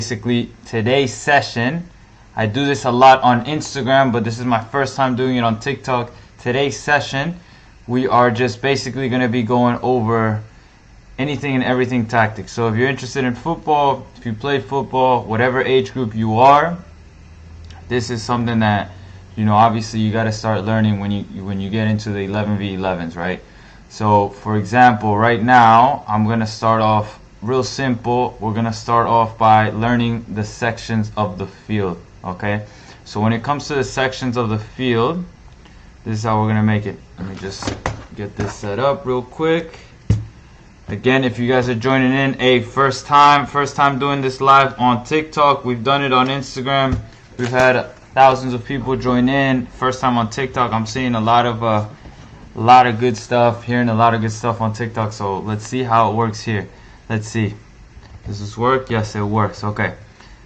Basically, today's session, I do this a lot on Instagram, but this is my first time doing it on TikTok. Today's session, we are just basically going to be going over anything and everything tactics. So if you're interested in football, if you play football, whatever age group you are, this is something that, obviously you got to start learning when you get into the 11v11s, right? So for example, right now, I'm going to start off real simple. We're going to start off by learning the sections of the field, okay? So when it comes to the sections of the field, this is how we're going to make it. Let me just get this set up real quick. Again, if you guys are joining in, first time doing this live on TikTok. We've done it on Instagram. We've had thousands of people join in. First time on TikTok. I'm seeing a lot of good stuff, hearing a lot of good stuff on TikTok. So let's see how it works here. Let's see. Does this work? Yes, it works. Okay.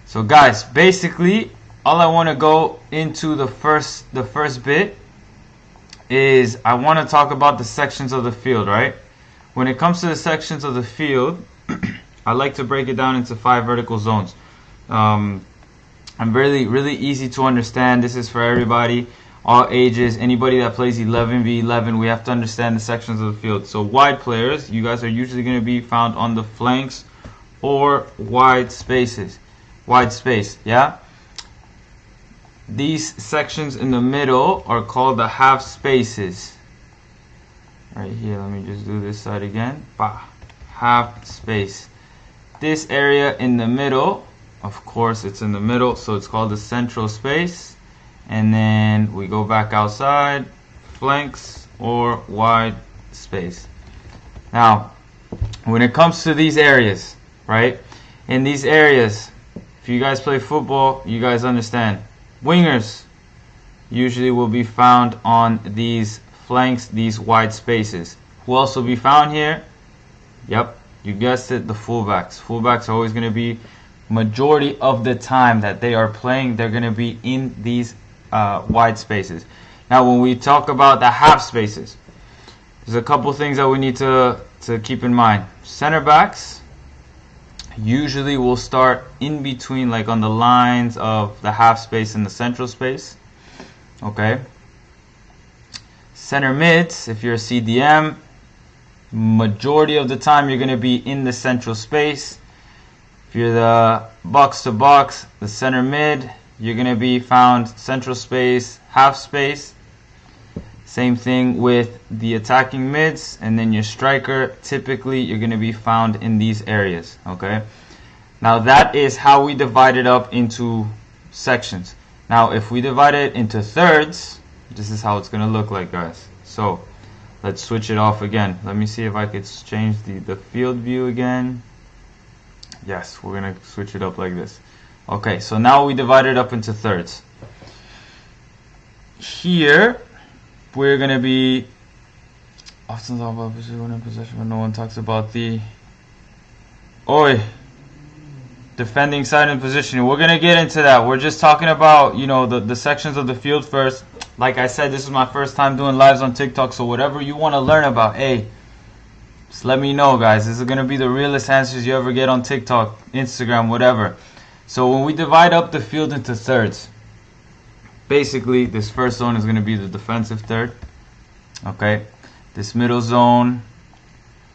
So guys, basically, all I want to go into the first bit is I want to talk about the sections of the field, right? When it comes to the sections of the field, I like to break it down into 5 vertical zones. I'm really easy to understand. This is for everybody, all ages, anybody that plays 11v11. We have to understand the sections of the field. So wide players, you guys are usually going to be found on the flanks or wide spaces. Wide space, yeah? These sections in the middle are called the half spaces. Right here, let me just do this side again. Bah, half space. This area in the middle, of course it's in the middle, so it's called the central space. And then we go back outside, flanks or wide space. Now, when it comes to these areas, right? In these areas, if you guys play football, you guys understand. Wingers usually will be found on these flanks, these wide spaces. Who else will be found here? Yep, you guessed it, the fullbacks. Fullbacks are always going to be, majority of the time that they are playing, they're going to be in these wide spaces. Now when we talk about the half spaces, there's a couple things that we need to keep in mind. Center backs usually will start in between, like on the lines of the half space and the central space, okay? Center mids, if you're a CDM, majority of the time you're going to be in the central space. If you're the box to box, the center mid, you're going to be found central space, half space. Same thing with the attacking mids, and then your striker, typically you're going to be found in these areas, okay? Now that is how we divide it up into sections. Now if we divide it into thirds, this is how it's going to look like, guys. So let's switch it off again. Let me see if I could change the field view again. Yes, we're going to switch it up like this. Okay, so now we divide it up into thirds. Here, we're going to be often talk about position in possession, but no one talks about the defending side and positioning. We're going to get into that. We're just talking about, the sections of the field first. Like I said, this is my first time doing lives on TikTok, so whatever you want to learn about, just let me know, guys. This is going to be the realest answers you ever get on TikTok, Instagram, whatever. So when we divide up the field into thirds, basically this first zone is going to be the defensive third, okay? This middle zone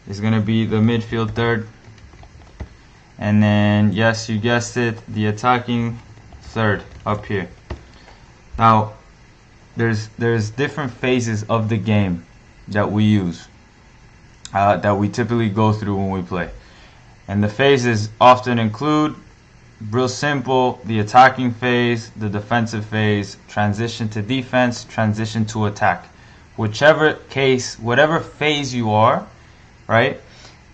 is going to be the midfield third, and then, yes, you guessed it, the attacking third up here. Now there's different phases of the game that we use, that we typically go through when we play, and the phases often include, real simple, the attacking phase, the defensive phase, transition to defense, transition to attack. Whichever case, whatever phase you are, right?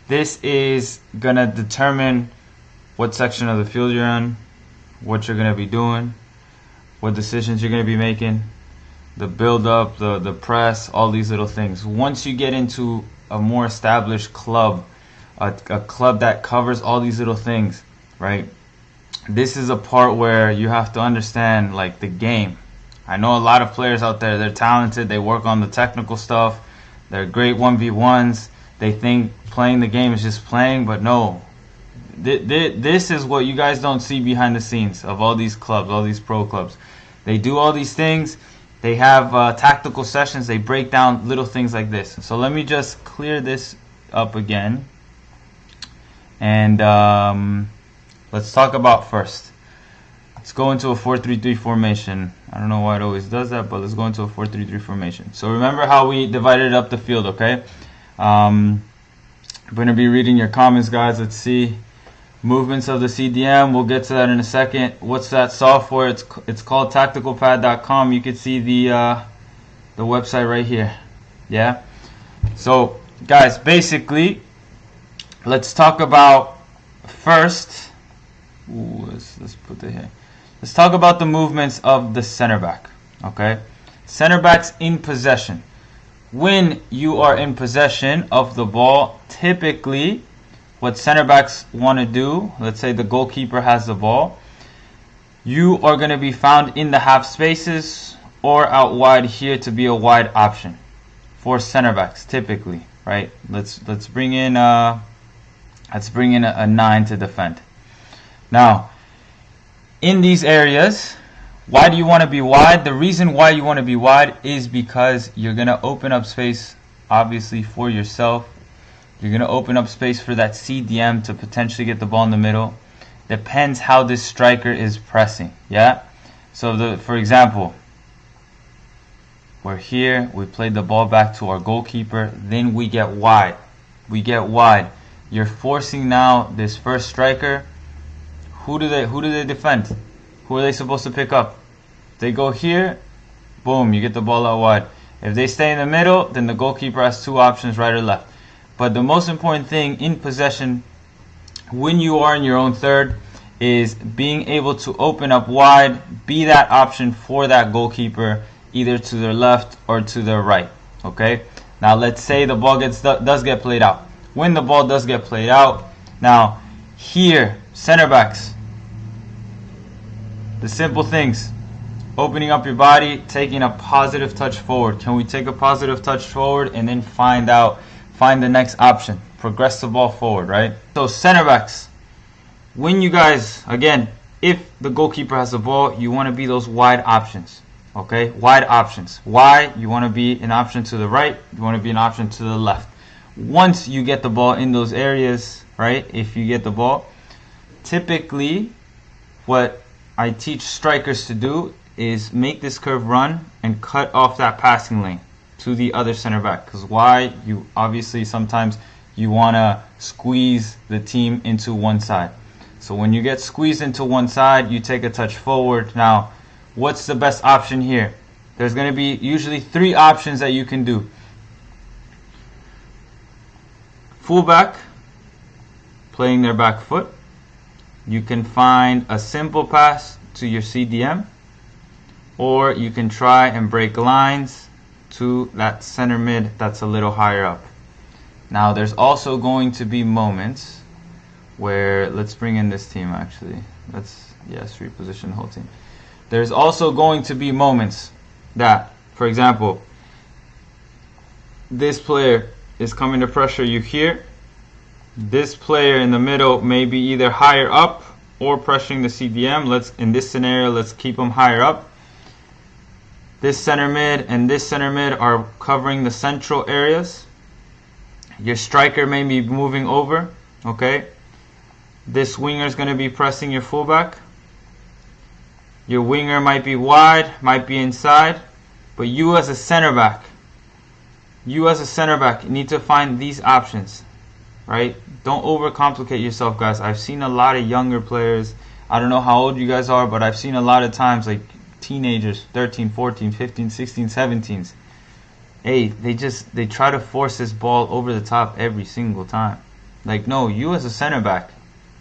This is going to determine what section of the field you're in, what you're going to be doing, what decisions you're going to be making, the build up, the press, all these little things. Once you get into a more established club, a club that covers all these little things, right? This is a part where you have to understand, like, the game. I know a lot of players out there, they're talented, they work on the technical stuff, they're great 1v1s, they think playing the game is just playing, but no. This is what you guys don't see behind the scenes of all these clubs, all these pro clubs. They do all these things. They have tactical sessions. They break down little things like this. So let me just clear this up again. And let's talk about first. Let's go into a 4-3-3 formation. I don't know why it always does that, but let's go into a 4-3-3 formation. So remember how we divided up the field, okay? I'm going to be reading your comments, guys. Let's see. Movements of the CDM. We'll get to that in a second. What's that software? It's called tacticalpad.com. You can see the website right here. Yeah. So, guys, basically, let's talk about first. Let's put it here. Let's talk about the movements of the center back. Okay, center backs in possession. When you are in possession of the ball, typically what center backs want to do, let's say the goalkeeper has the ball, you are going to be found in the half spaces or out wide here to be a wide option for center backs typically, right? Let's bring in a 9 to defend. Now, in these areas, why do you want to be wide? The reason why you want to be wide is because you're going to open up space, obviously, for yourself. You're going to open up space for that CDM to potentially get the ball in the middle. Depends how this striker is pressing, yeah? So, for example, we're here, we played the ball back to our goalkeeper, then we get wide. We get wide. You're forcing now this first striker. Who do they defend? Who are they supposed to pick up? They go here, boom, you get the ball out wide. If they stay in the middle, then the goalkeeper has two options, right or left. But the most important thing in possession, when you are in your own third, is being able to open up wide, be that option for that goalkeeper, either to their left or to their right. Okay? Now let's say the ball does get played out. When the ball does get played out, now here, center backs, the simple things, opening up your body, taking a positive touch forward. Can we take a positive touch forward and then find the next option, progress the ball forward, right? So center backs, when you guys, again, if the goalkeeper has the ball, you want to be those wide options, okay? Wide options. Why? You want to be an option to the right, you want to be an option to the left. Once you get the ball in those areas, right, if you get the ball, typically what I teach strikers to do is make this curve run and cut off that passing lane to the other center back. Because why? You obviously sometimes you want to squeeze the team into one side. So when you get squeezed into one side, you take a touch forward. Now, what's the best option here? There's going to be usually 3 options that you can do. Fullback, playing their back foot. You can find a simple pass to your CDM, or you can try and break lines to that center mid that's a little higher up. Now there's also going to be moments where, let's bring in this team actually. Let's reposition the whole team. There's also going to be moments that, for example, this player is coming to pressure you here. This player in the middle may be either higher up or pressuring the CDM. In this scenario, let's keep them higher up. This center mid and this center mid are covering the central areas. Your striker may be moving over, okay? This winger is going to be pressing your fullback. Your winger might be wide, might be inside, but you as a center back need to find these options, right? Don't overcomplicate yourself, guys. I've seen a lot of younger players. I don't know how old you guys are, but I've seen a lot of times, like teenagers, 13, 14, 15, 16, 17s. Hey, they try to force this ball over the top every single time. Like, no, you as a center back,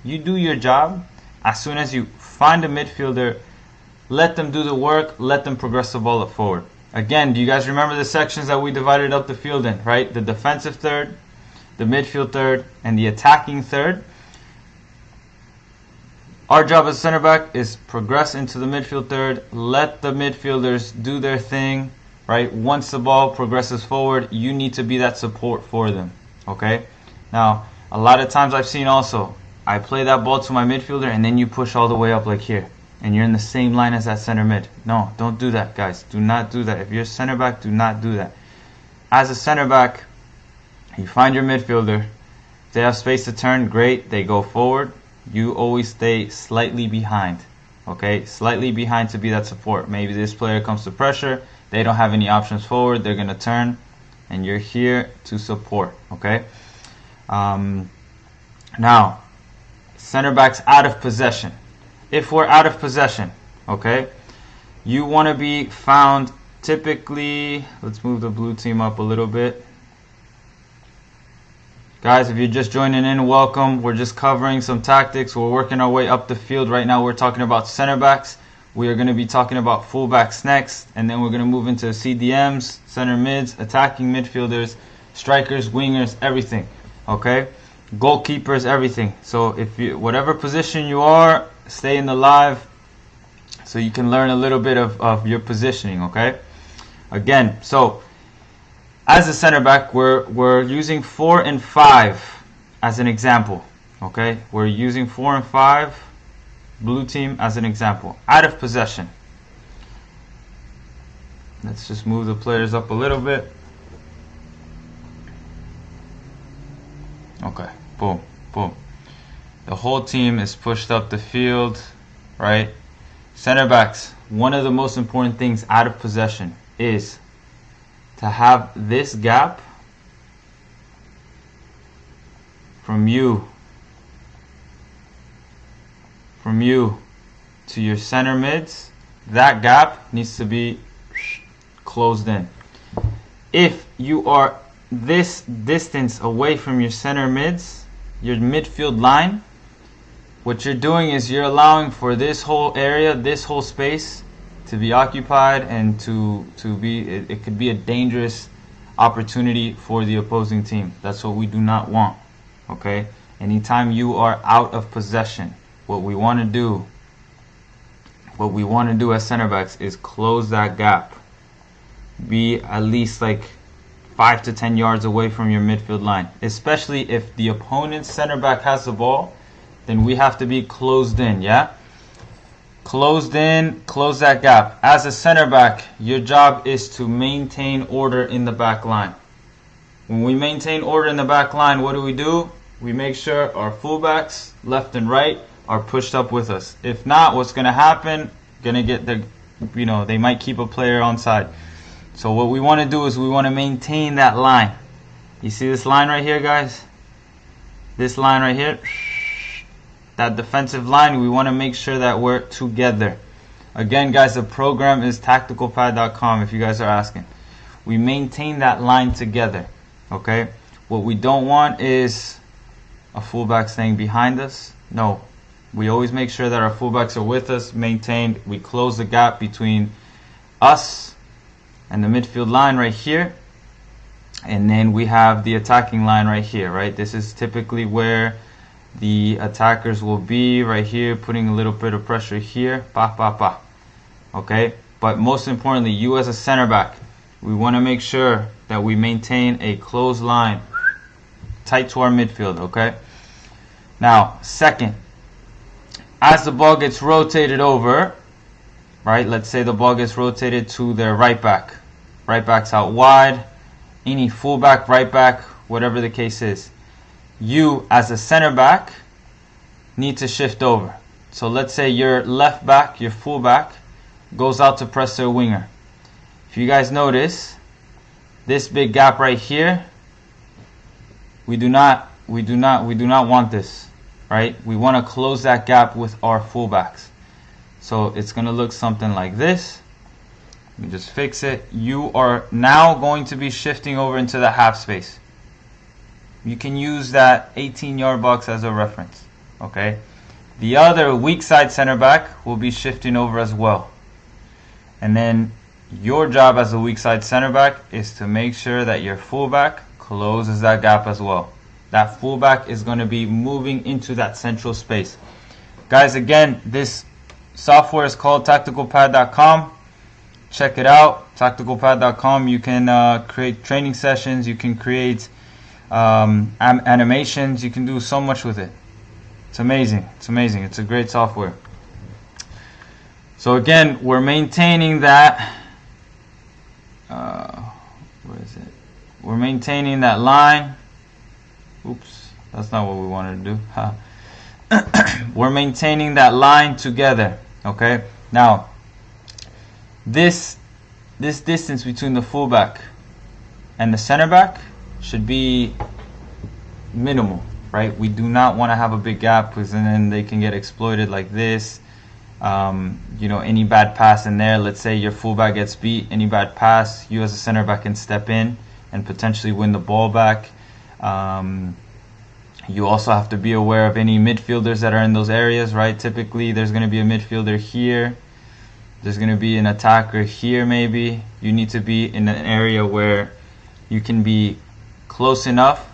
you do your job. As soon as you find a midfielder, let them do the work, let them progress the ball forward. Again, do you guys remember the sections that we divided up the field in, right? The defensive third, the midfield third, and the attacking third. Our job as center back is progress into the midfield third, let the midfielders do their thing, right? Once the ball progresses forward, you need to be that support for them, okay? Now, a lot of times I've seen also I play that ball to my midfielder, and then you push all the way up like here, and you're in the same line as that center mid. No, don't do that, guys. Do not do that. If you're a center back, do not do that. As a center back, you find your midfielder. If they have space to turn, great. They go forward. You always stay slightly behind. Okay, slightly behind to be that support. Maybe this player comes to pressure. They don't have any options forward. They're going to turn, and you're here to support. Okay. Now, center backs out of possession. If we're out of possession, okay, you want to be found typically. Let's move the blue team up a little bit. Guys, if you're just joining in, welcome. We're just covering some tactics. We're working our way up the field. Right now we're talking about center backs. We are going to be talking about fullbacks next, and then we're going to move into CDMs, center mids, attacking midfielders, strikers, wingers, everything. Okay? Goalkeepers, everything. So if you, whatever position you are, stay in the live so you can learn a little bit of your positioning. Okay? Again, so as a center back, we're using 4 and 5 as an example. Okay? We're using 4 and 5, blue team, as an example. Out of possession. Let's just move the players up a little bit. Okay, boom, boom. The whole team is pushed up the field, right? Center backs, one of the most important things out of possession is to have this gap from you to your center mids. That gap needs to be closed in. If you are this distance away from your center mids, your midfield line, what you're doing is you're allowing for this whole area, this whole space to be occupied, and to be, it could be a dangerous opportunity for the opposing team. That's what we do not want. Okay? Anytime you are out of possession, what we want to do as center backs is close that gap. Be at least like 5 to 10 yards away from your midfield line. Especially if the opponent's center back has the ball, then we have to be closed in, yeah? Closed in, close that gap. As a center back, your job is to maintain order in the back line. When we maintain order in the back line, what do? We make sure our fullbacks, left and right, are pushed up with us. If not, what's going to happen? Going to get the, they might keep a player onside. So what we want to do is we want to maintain that line. You see this line right here, guys? This line right here, that defensive line, we want to make sure that we're together. Again, guys, the program is tacticalpad.com if you guys are asking. We maintain that line together, okay? What we don't want is a fullback staying behind us. No, we always make sure that our fullbacks are with us, maintained. We close the gap between us and the midfield line right here, and then we have the attacking line right here, right? This is typically where the attackers will be, right here, putting a little bit of pressure here, okay? But most importantly, you as a center back, we want to make sure that we maintain a close line tight to our midfield, okay? Now, second, as the ball gets rotated over, right? Let's say the ball gets rotated to their right back. Right back's out wide. Any fullback, right back, whatever the case is. You, as a center back, need to shift over. So let's say your left back, your fullback, goes out to press their winger. If you guys notice, this big gap right here, we do not want this, right? We want to close that gap with our fullbacks. So it's going to look something like this. Let me just fix it. You are now going to be shifting over into the half space. You can use that 18-yard box as a reference, okay? The other weak side center back will be shifting over as well. And then your job as a weak side center back is to make sure that your fullback closes that gap as well. That fullback is going to be moving into that central space. Guys, again, this software is called tacticalpad.com. Check it out, tacticalpad.com. You can create training sessions. You can create animations. You can do so much with it. It's amazing. It's amazing. It's a great software. So again, we're maintaining that. Where is it? We're maintaining that line. Oops, that's not what we wanted to do. We're maintaining that line together. Okay. Now, this distance between the fullback and the center back should be minimal, right? We do not want to have a big gap, because then they can get exploited like this. You know, any bad pass in there, let's say your fullback gets beat, any bad pass, you as a center back can step in and potentially win the ball back. You also have to be aware of any midfielders that are in those areas, right? Typically there's going to be a midfielder here, there's going to be an attacker here maybe. You need to be in an area where you can be close enough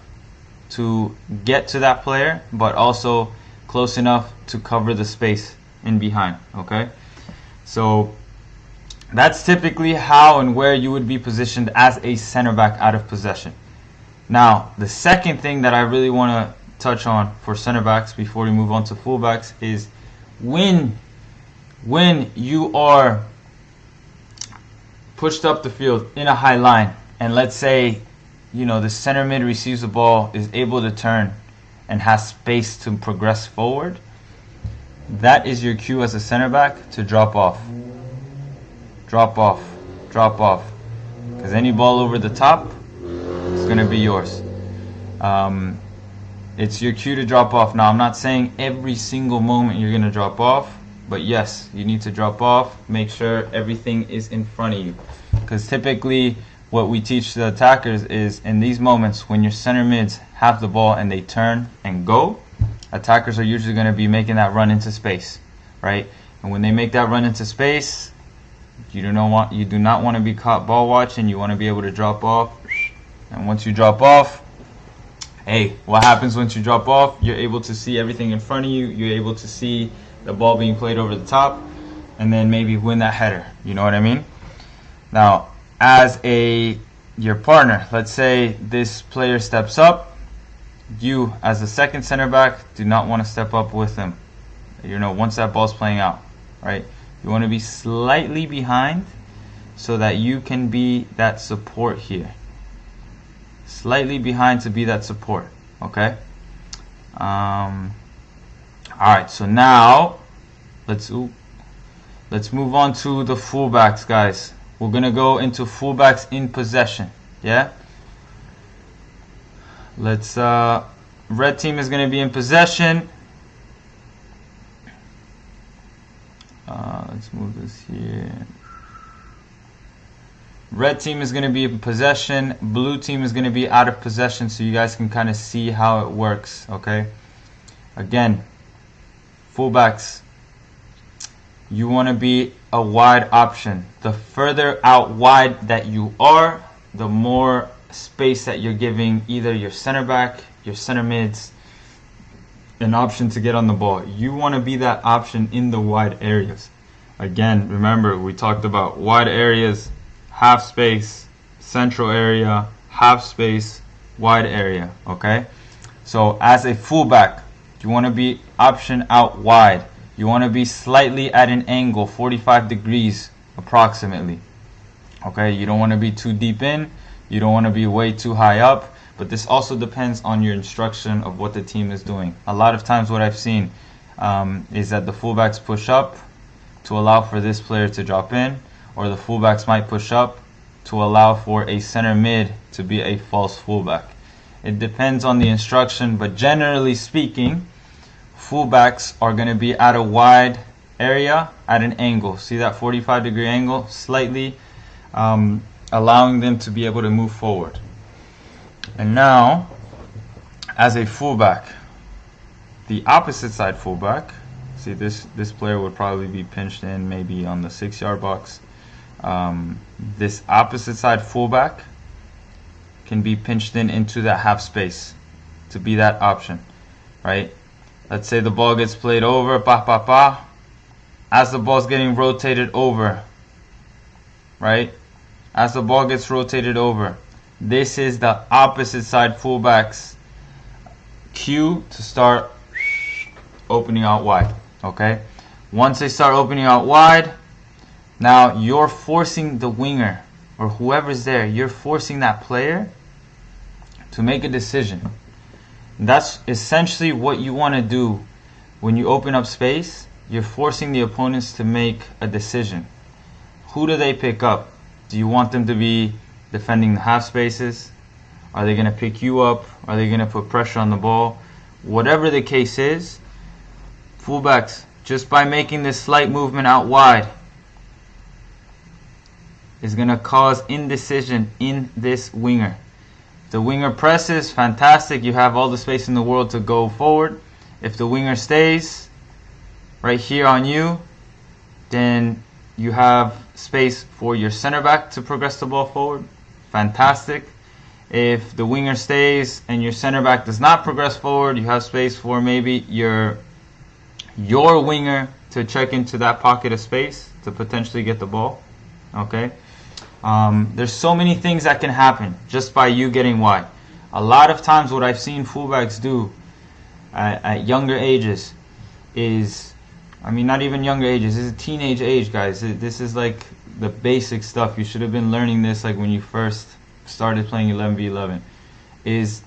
to get to that player, but also close enough to cover the space in behind. Okay, so that's typically how and where you would be positioned as a center back out of possession. Now, the second thing that I really want to touch on for center backs before we move on to fullbacks is when you are pushed up the field in a high line, and let's say, you know, the center mid receives the ball, is able to turn and has space to progress forward, that is your cue as a center back to drop off. Drop off. Drop off. Because any ball over the top is going to be yours. It's your cue to drop off. Now, I'm not saying every single moment you're going to drop off, but yes, you need to drop off. Make sure everything is in front of you. Because typically what we teach the attackers is in these moments when your center mids have the ball and they turn and go, attackers are usually going to be making that run into space, right? And when they make that run into space, you do not want to be caught ball watching. You want to be able to drop off. And once you drop off, hey, what happens once you drop off? You're able to see everything in front of you. You're able to see the ball being played over the top, and then maybe win that header. You know what I mean? Now, as your partner, let's say this player steps up. You, as a second center back, do not want to step up with him. You know, once that ball's playing out, right? You want to be slightly behind so that you can be that support here. Slightly behind to be that support, okay? Alright, so now let's move on to the fullbacks, guys. We're going to go into fullbacks in possession, yeah? Let's red team is going to be in possession. Let's move this here. Red team is going to be in possession. Blue team is going to be out of possession, so you guys can kind of see how it works, okay? Again, fullbacks, you want to be a wide option. The further out wide that you are, the more space that you're giving either your center back, your center mids, an option to get on the ball. You want to be that option in the wide areas. Again, remember, we talked about wide areas, half space, central area, half space, wide area, okay? So as a fullback, you want to be option out wide. You want to be slightly at an angle, 45 degrees approximately, okay? You don't want to be too deep in. You don't want to be way too high up, but this also depends on your instruction of what the team is doing. A lot of times what I've seen is that the fullbacks push up to allow for this player to drop in, or the fullbacks might push up to allow for a center mid to be a false fullback. It depends on the instruction, but generally speaking, fullbacks are going to be at a wide area at an angle. See that 45-degree angle? Slightly allowing them to be able to move forward. And now, as a fullback, the opposite side fullback, see this player would probably be pinched in maybe on the 6-yard box. This opposite side fullback can be pinched in into that half space to be that option, right? Let's say the ball gets played over, as the ball's getting rotated over, right? As the ball gets rotated over, this is the opposite side fullback's cue to start opening out wide. Okay, once they start opening out wide, now you're forcing the winger or whoever's there, you're forcing that player to make a decision. That's essentially what you want to do when you open up space. You're forcing the opponents to make a decision. Who do they pick up? Do you want them to be defending the half spaces? Are they going to pick you up? Are they going to put pressure on the ball? Whatever the case is, fullbacks, just by making this slight movement out wide, is going to cause indecision in this winger. If the winger presses, fantastic, you have all the space in the world to go forward. If the winger stays right here on you, then you have space for your center back to progress the ball forward. Fantastic. If the winger stays and your center back does not progress forward, you have space for maybe your winger to check into that pocket of space to potentially get the ball. Okay. There's so many things that can happen just by you getting wide. A lot of times what I've seen fullbacks do at younger ages is, I mean, not even younger ages, this is teenage age, guys. This is like the basic stuff. You should have been learning this like when you first started playing 11v11. Is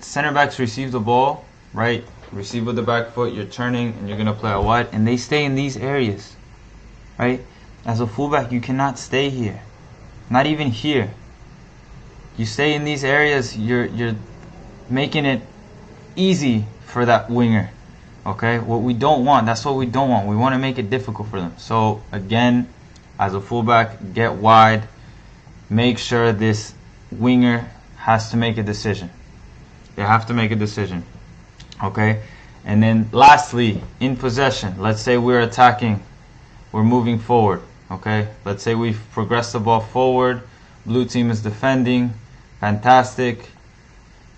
center backs receive the ball, right? Receive with the back foot, you're turning and you're going to play out wide, and they stay in these areas, right? As a fullback, you cannot stay here. Not even here. You stay in these areas, you're making it easy for that winger. Okay, what we don't want, that's what we don't want. We want to make it difficult for them. So again, as a fullback, get wide. Make sure this winger has to make a decision. They have to make a decision. Okay, and then lastly, in possession, let's say we're attacking, we're moving forward. Okay, let's say we've progressed the ball forward. Blue team is defending. Fantastic.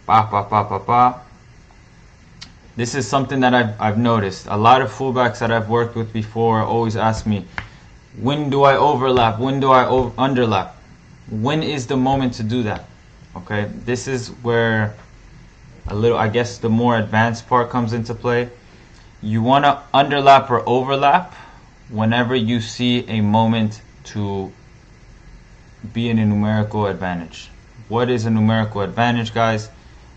Ba, ba, ba, ba, ba. This is something that I've noticed. A lot of fullbacks that I've worked with before always ask me, when do I overlap? When do I underlap? When is the moment to do that? Okay, this is where a little, I guess, the more advanced part comes into play. You want to underlap or overlap whenever you see a moment to be in a numerical advantage. What is a numerical advantage, guys?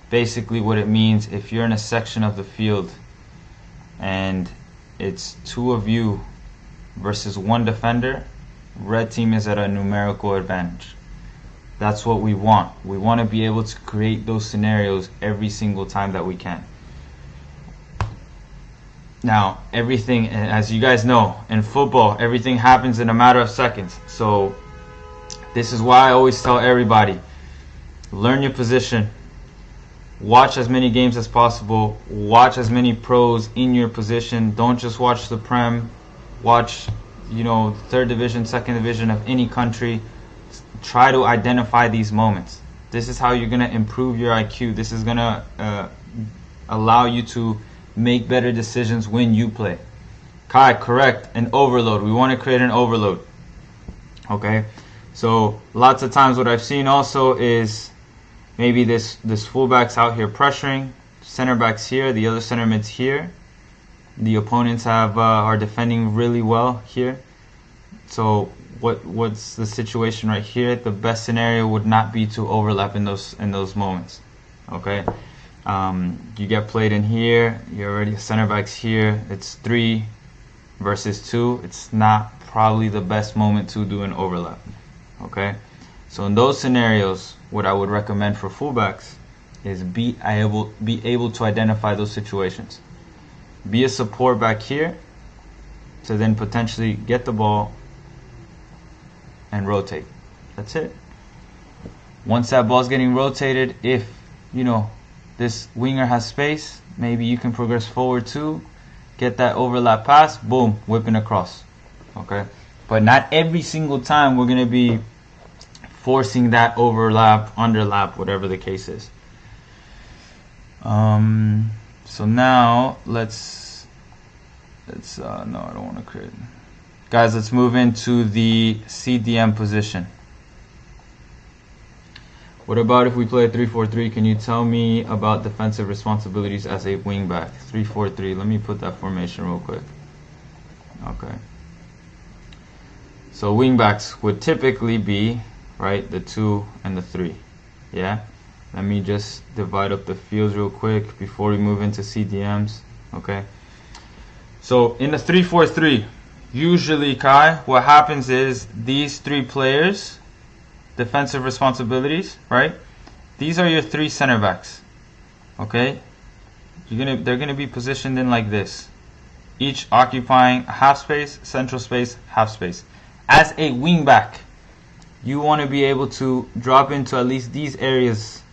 Basically what it means, if you're in a section of the field and it's two of you versus one defender, red team is at a numerical advantage. That's what we want. We want to be able to create those scenarios every single time that we can. Now, everything, as you guys know, in football, everything happens in a matter of seconds. So this is why I always tell everybody, learn your position. Watch as many games as possible. Watch as many pros in your position. Don't just watch the Prem. Watch, third division, second division of any country. Try to identify these moments. This is how you're going to improve your IQ. This is going to allow you to make better decisions when you play. Kai, correct, an overload. We want to create an overload. Okay, so lots of times what I've seen also is maybe this fullback's out here pressuring, center back's here, the other center mid's here. The opponents are defending really well here. So what's the situation right here? The best scenario would not be to overlap in those moments. Okay, you get played in here. You're already center back's here. It's 3 versus 2. It's not probably the best moment to do an overlap. Okay, so in those scenarios, what I would recommend for fullbacks is be able to identify those situations. Be a support back here to then potentially get the ball and rotate. That's it. Once that ball's getting rotated, if this winger has space, maybe you can progress forward too, get that overlap pass, boom, whipping across. Okay, but not every single time we're going to be forcing that overlap, underlap, whatever the case is. So now let's no, I don't want to create. Guys, let's move into the CDM position. What about if we play a 3-4-3? Can you tell me about defensive responsibilities as a wingback? 3-4-3. Let me put that formation real quick. Okay. So wingbacks would typically be, right, the 2 and the 3. Yeah? Let me just divide up the fields real quick before we move into CDMs. Okay. So in the 3-4-3, usually, Kai, what happens is these 3 players, defensive responsibilities, right? These are your 3 center backs. Okay? They're gonna be positioned in like this, each occupying half space, central space, half space. As a wing back, you want to be able to drop into at least these areas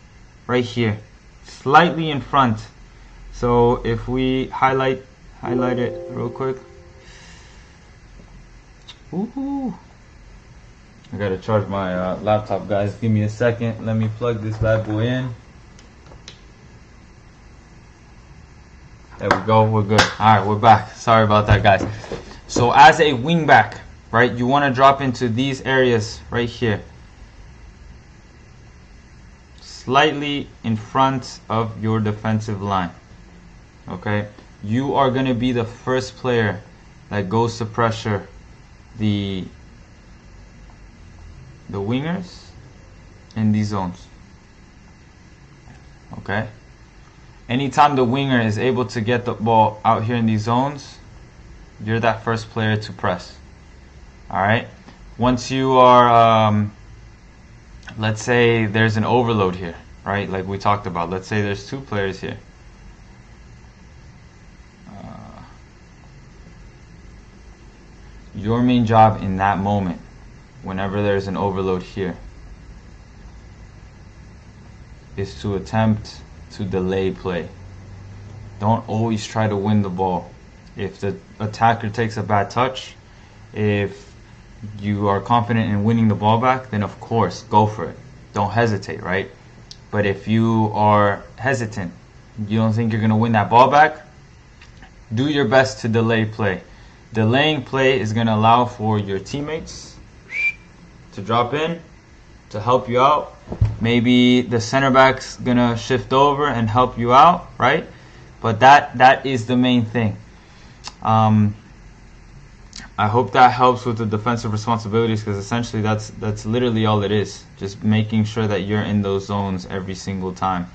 right here, slightly in front. So if we highlight it real quick. Woohoo! I gotta charge my laptop, guys. Give me a second. Let me plug this bad boy in. There we go. We're good. All right, we're back. Sorry about that, guys. So as a wing back, right, you want to drop into these areas right here, slightly in front of your defensive line. Okay, you are going to be the first player that goes to pressure the wingers in these zones. Okay, anytime the winger is able to get the ball out here in these zones, you're that first player to press. Alright, once you are, let's say there's an overload here, right, like we talked about. Let's say there's 2 players here. Your main job in that moment, whenever there's an overload here, is to attempt to delay play. Don't always try to win the ball. If the attacker takes a bad touch, if you are confident in winning the ball back, then of course go for it. Don't hesitate, right? But if you are hesitant, you don't think you're going to win that ball back, do your best to delay play. Delaying play is going to allow for your teammates to drop in, to help you out. Maybe the center back's going to shift over and help you out, right? But that is the main thing. I hope that helps with the defensive responsibilities, because essentially that's literally all it is. Just making sure that you're in those zones every single time.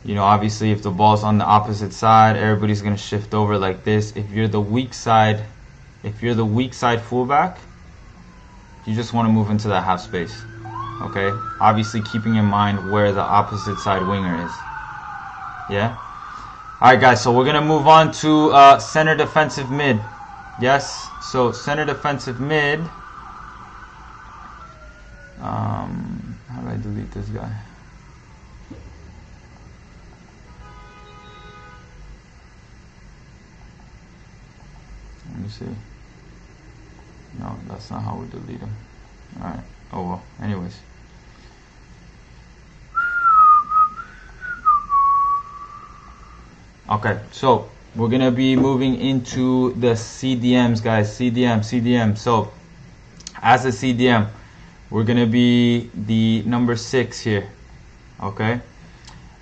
You know, obviously if the ball's on the opposite side, everybody's going to shift over like this. If you're the weak side fullback, you just want to move into that half space. Okay? Obviously keeping in mind where the opposite side winger is. Yeah? Alright guys, so we're going to move on to center defensive mid. Yes, so center defensive mid. How do I delete this guy? Let me see. No, that's not how we delete him. Alright, oh well, anyways. Okay, so we're going to be moving into the CDMs, guys. CDM. So, as a CDM, we're going to be the number 6 here. Okay?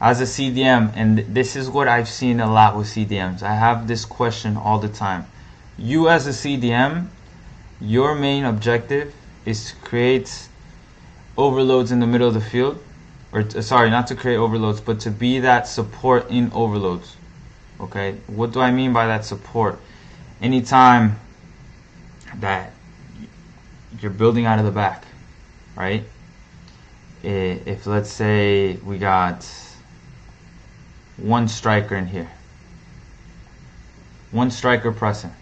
As a CDM, and this is what I've seen a lot with CDMs. I have this question all the time. You as a CDM, your main objective is to create overloads in the middle of the field. Or, sorry, not to create overloads, but to be that support in overloads. Okay, what do I mean by that support? Anytime that you're building out of the back, right? If let's say we got 1 striker in here, 1 striker pressing,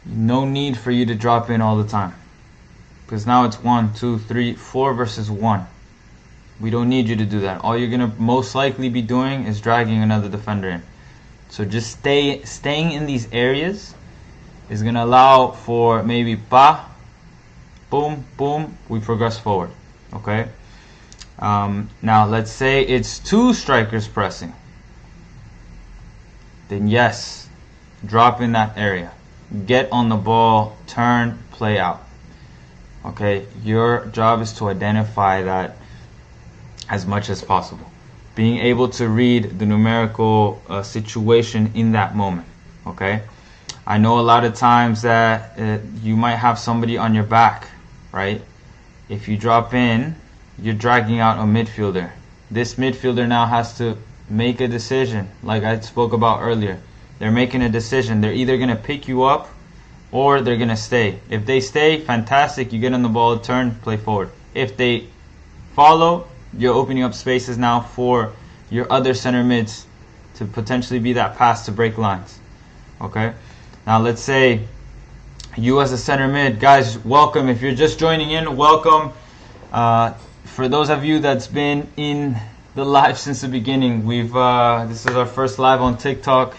no need for you to drop in all the time, because now it's 1, 2, 3, 4 versus 1. We don't need you to do that. All you're going to most likely be doing is dragging another defender in. So just staying in these areas is going to allow for maybe boom, boom, we progress forward. Okay? Now let's say it's 2 strikers pressing. Then yes, drop in that area. Get on the ball, turn, play out. Okay, your job is to identify that as much as possible. Being able to read the numerical situation in that moment. Okay, I know a lot of times that you might have somebody on your back, right? If you drop in, you're dragging out a midfielder. This midfielder now has to make a decision, like I spoke about earlier. They're making a decision. They're either going to pick you up or they're going to stay. If they stay, fantastic. You get on the ball, turn, play forward. If they follow, you're opening up spaces now for your other center mids to potentially be that pass to break lines. Okay? Now let's say you as a center mid, guys, welcome. If you're just joining in, welcome. For those of you that's been in the live since the beginning, this is our first live on TikTok.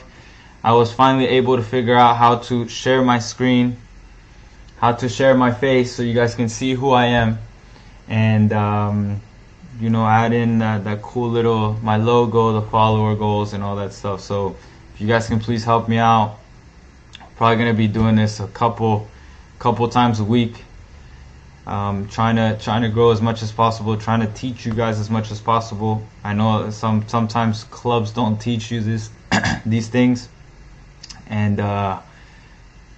I was finally able to figure out how to share my screen, how to share my face so you guys can see who I am, and add in that cool little, my logo, the follower goals and all that stuff. So if you guys can please help me out, probably gonna be doing this a couple times a week. Trying to grow as much as possible, trying to teach you guys as much as possible. I know sometimes clubs don't teach you these things, and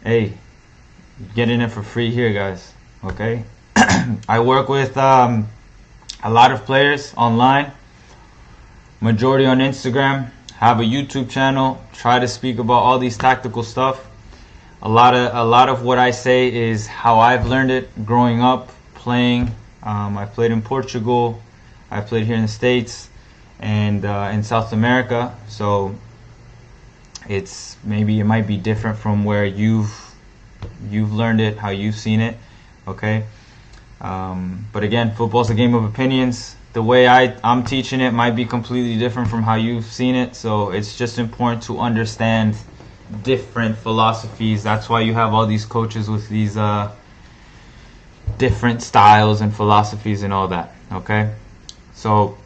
hey, get in it for free here, guys. Okay. I work with a lot of players online, majority on Instagram, have a YouTube channel, try to speak about all these tactical stuff. A lot of what I say is how I've learned it growing up playing. I played in Portugal, I played here in the States, and in South America. So it might be different from where you've learned it, how you've seen it. Okay. But again, football's a game of opinions. The way I'm teaching it might be completely different from how you've seen it. So it's just important to understand different philosophies. That's why you have all these coaches with these different styles and philosophies and all that. Okay, so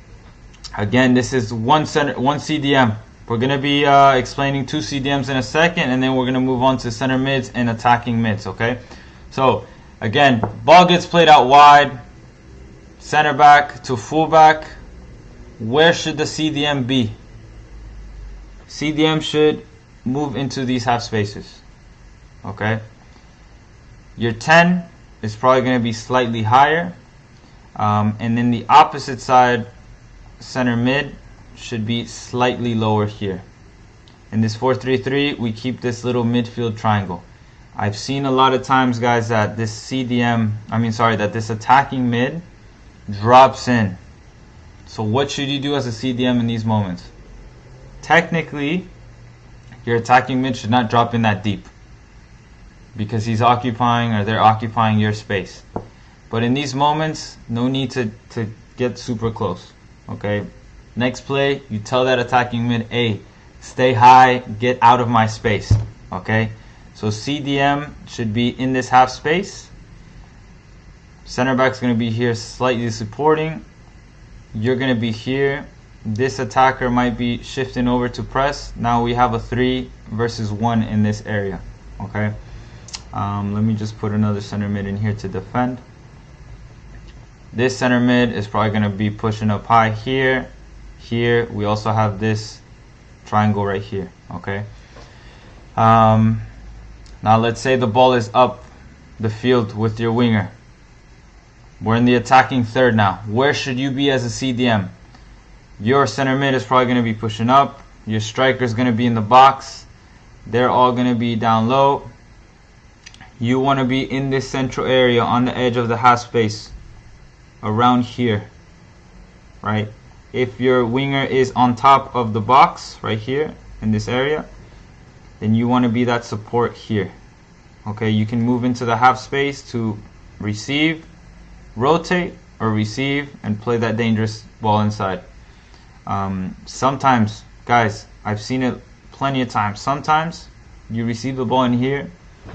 again, this is one CDM. We're gonna be explaining two CDMs in a second, and then we're gonna move on to center mids and attacking mids. Okay, so again, ball gets played out wide, center back to fullback. Where should the CDM be? CDM should move into these half spaces. Okay, your 10 is probably going to be slightly higher, and then the opposite side, center mid, should be slightly lower here. In this 4-3-3, we keep this little midfield triangle. I've seen a lot of times, guys, that this that this attacking mid drops in. So what should you do as a CDM in these moments? Technically, your attacking mid should not drop in that deep because they're occupying your space. But in these moments, no need to get super close. Okay, next play, you tell that attacking mid, hey, stay high, get out of my space. Okay, so CDM should be in this half space. Center back's going to be here slightly supporting. You're going to be here. This attacker might be shifting over to press. Now we have a 3 versus 1 in this area. Okay, let me just put another center mid in here to defend. This center mid is probably going to be pushing up high here. Here we also have this triangle right here. Okay, now let's say the ball is up the field with your winger. We're in the attacking third now. Where should you be as a CDM? Your center mid is probably going to be pushing up. Your striker is going to be in the box. They're all going to be down low. You want to be in this central area on the edge of the half space, around here, right? If your winger is on top of the box right here in this area, then you want to be that support here. Okay, you can move into the half space to receive, rotate, or receive and play that dangerous ball inside. Sometimes, guys, I've seen it plenty of times. Sometimes you receive the ball in here,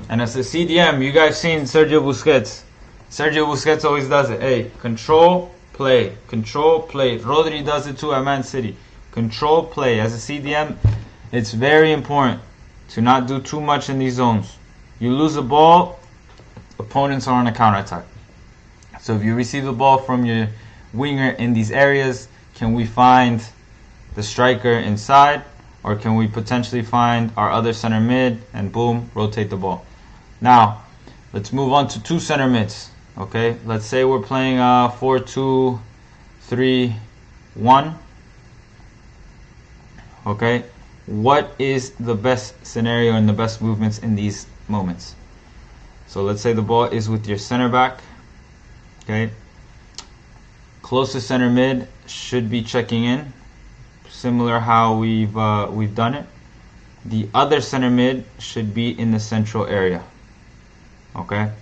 and as a CDM, you guys seen Sergio Busquets. Sergio Busquets always does it. Hey, control, play. Control, play. Rodri does it too at Man City. Control, play. As a CDM, it's very important to not do too much in these zones. You lose the ball, opponents are on a counterattack. So if you receive the ball from your winger in these areas, can we find the striker inside, or can we potentially find our other center mid and boom, rotate the ball? Now, let's move on to two center mids. Okay, let's say we're playing 4-2-3-1. Okay, what is the best scenario and the best movements in these moments? So let's say the ball is with your center back. Okay, closest center mid should be checking in, similar how we've done it. The other center mid should be in the central area. Okay.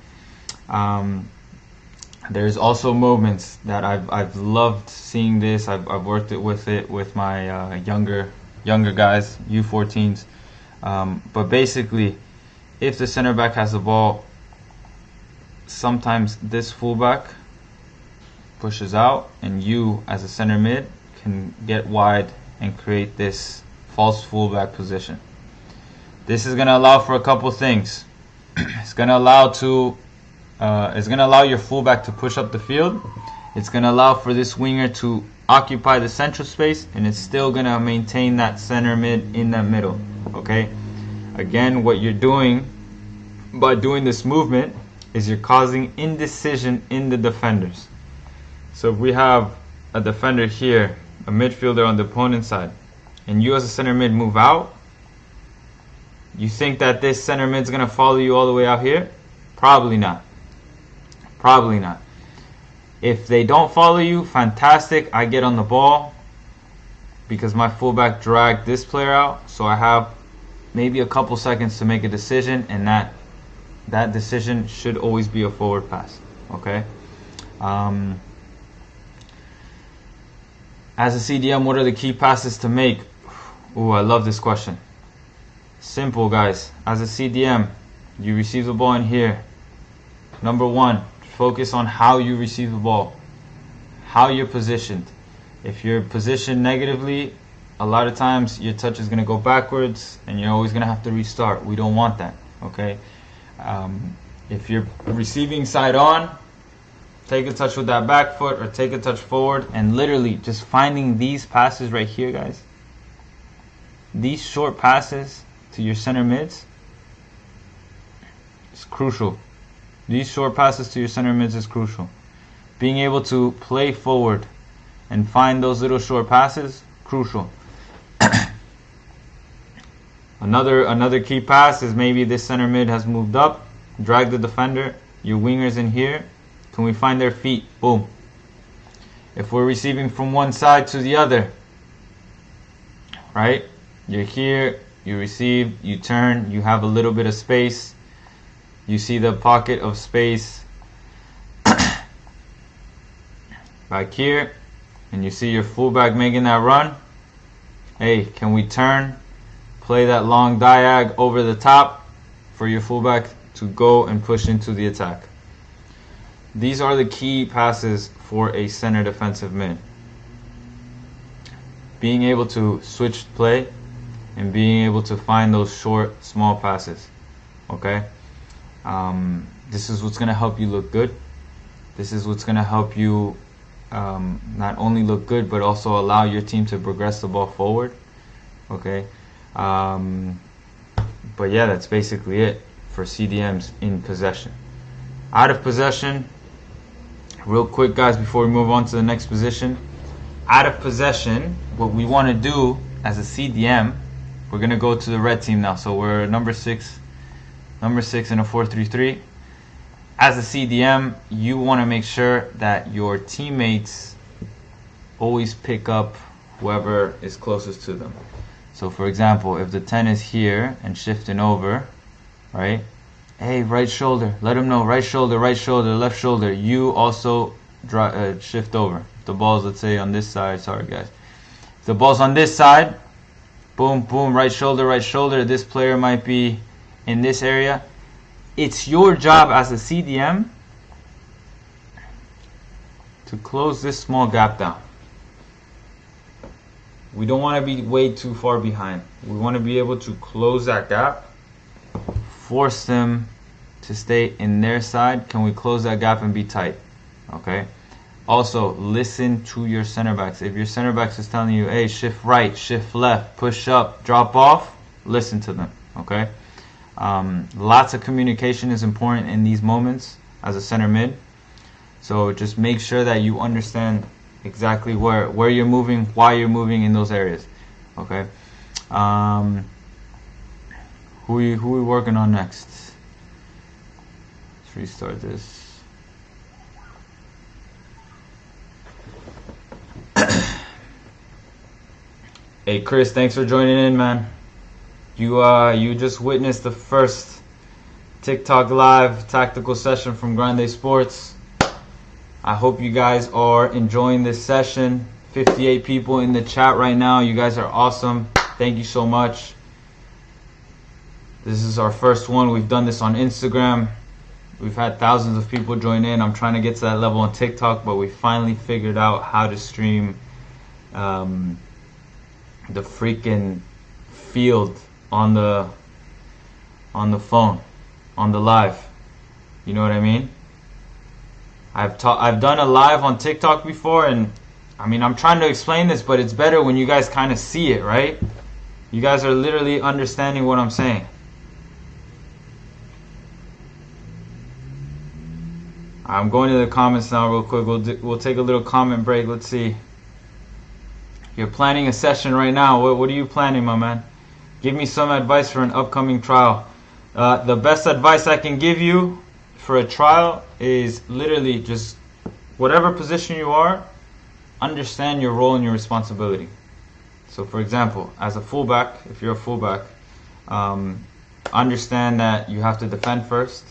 There's also moments that I've loved seeing this. I've worked with it with my younger guys, U14s. But basically, if the center back has the ball, sometimes this fullback pushes out, and you as a center mid can get wide and create this false fullback position. This is going to allow for a couple things. It's going to allow your fullback to push up the field. It's going to allow for this winger to occupy the central space, and it's still going to maintain that center mid in that middle. Okay. Again, what you're doing by doing this movement is you're causing indecision in the defenders. So if we have a defender here, a midfielder on the opponent's side, and you as a center mid move out, you think that this center mid's going to follow you all the way out here? Probably not. Probably not. If they don't follow you, fantastic. I get on the ball because my fullback dragged this player out, so I have maybe a couple seconds to make a decision, and that decision should always be a forward pass. Okay. As a CDM, what are the key passes to make? Ooh, I love this question. Simple, guys. As a CDM, you receive the ball in here. Number one, focus on how you receive the ball, how you're positioned. If you're positioned negatively, a lot of times your touch is going to go backwards and you're always going to have to restart. We don't want that. Okay. If you're receiving side on, take a touch with that back foot or take a touch forward, and literally just finding these passes right here, guys. These short passes to your center mids is crucial. These short passes to your center mids is crucial. Being able to play forward and find those little short passes, crucial. Another key pass is maybe this center mid has moved up, drag the defender, your wingers in here. Can we find their feet? Boom. If we're receiving from one side to the other, right? You're here, you receive, you turn, you have a little bit of space. You see the pocket of space back here, and you see your fullback making that run. Hey, can we turn, play that long diag over the top for your fullback to go and push into the attack? These are the key passes for a center defensive mid. Being able to switch play and being able to find those short, small passes. Okay? This is what's going to help you look good. This is what's going to help you not only look good, but also allow your team to progress the ball forward. Okay? But yeah, that's basically it for CDMs in possession. Out of possession, real quick, guys, before we move on to the next position. Out of possession, what we want to do as a CDM, we're going to go to the red team now. So we're number 6 in a 4-3-3. As a CDM, you want to make sure that your teammates always pick up whoever is closest to them. So for example, if the 10 is here and shifting over, right? Hey, right shoulder, let him know, right shoulder, left shoulder. You also shift over. If the ball's, let's say, on this side, sorry guys. If the ball's on this side, boom, boom, right shoulder. This player might be in this area. It's your job as a CDM to close this small gap down. We don't want to be way too far behind. We want to be able to close that gap, force them to stay in their side. Can we close that gap and be tight? Okay. Also, listen to your center backs. If your center backs is telling you, hey, shift right, shift left, push up, drop off, listen to them. Okay. Lots of communication is important in these moments as a center mid. So just make sure that you understand exactly where you're moving, why you're moving in those areas. Okay. Who we working on next? Let's restart this. Hey Chris, thanks for joining in, man. You just witnessed the first TikTok live tactical session from Grande Sports. I hope you guys are enjoying this session. 58 people in the chat right now. You guys are awesome. Thank you so much. This is our first one. We've done this on Instagram. We've had thousands of people join in. I'm trying to get to that level on TikTok, but we finally figured out how to stream the freaking field on the phone, on the live. You know what I mean? I've done a live on TikTok before, and I mean, I'm trying to explain this, but it's better when you guys kind of see it, right? You guys are literally understanding what I'm saying. I'm going to the comments now real quick. We'll take a little comment break. Let's see. You're planning a session right now. What are you planning, my man? Give me some advice for an upcoming trial. The best advice I can give you for a trial is literally just whatever position you are, understand your role and your responsibility. So for example, as a fullback, if you're a fullback, understand that you have to defend first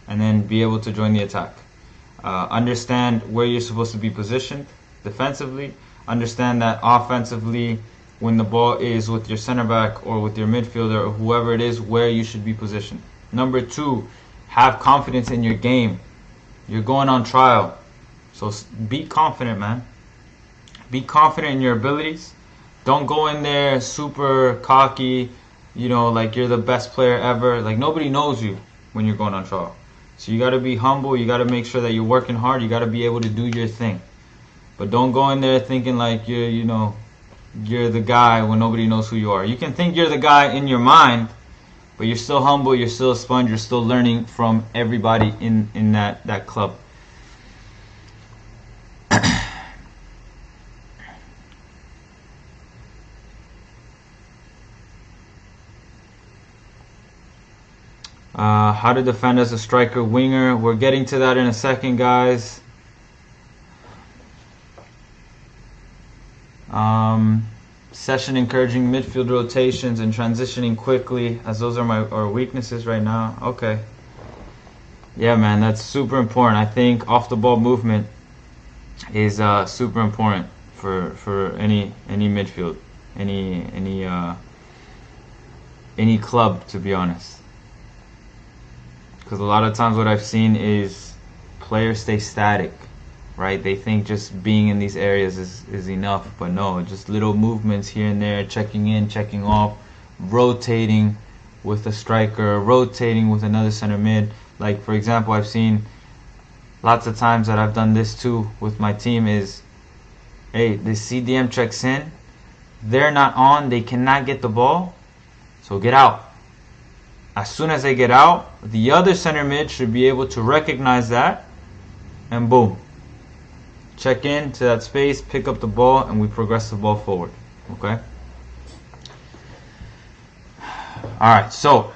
and then be able to join the attack. Understand where you're supposed to be positioned defensively. Understand that offensively, when the ball is with your center back or with your midfielder or whoever it is, where you should be positioned. Number 2, have confidence in your game. You're going on trial, so be confident, man. Be confident in your abilities. Don't go in there super cocky, you know, like you're the best player ever. Like, nobody knows you when you're going on trial. So you got to be humble. You got to make sure that you're working hard. You got to be able to do your thing. But don't go in there thinking like you're the guy when nobody knows who you are. You can think you're the guy in your mind, but you're still humble, you're still a sponge, you're still learning from everybody in that club. How to defend as a striker winger. We're getting to that in a second, guys. Session encouraging midfield rotations and transitioning quickly, as those are our weaknesses right now. Okay. Yeah, man, that's super important. I think off the ball movement is super important for any midfield, any club, to be honest. Because a lot of times what I've seen is players stay static. Right, they think just being in these areas is enough, but no, just little movements here and there, checking in, checking off, rotating with a striker, rotating with another center mid. Like, for example, I've seen lots of times that I've done this too with my team is, hey, the CDM checks in, they're not on, they cannot get the ball, so get out. As soon as they get out, the other center mid should be able to recognize that, and boom. Check in to that space, pick up the ball, and we progress the ball forward. Okay? Alright, so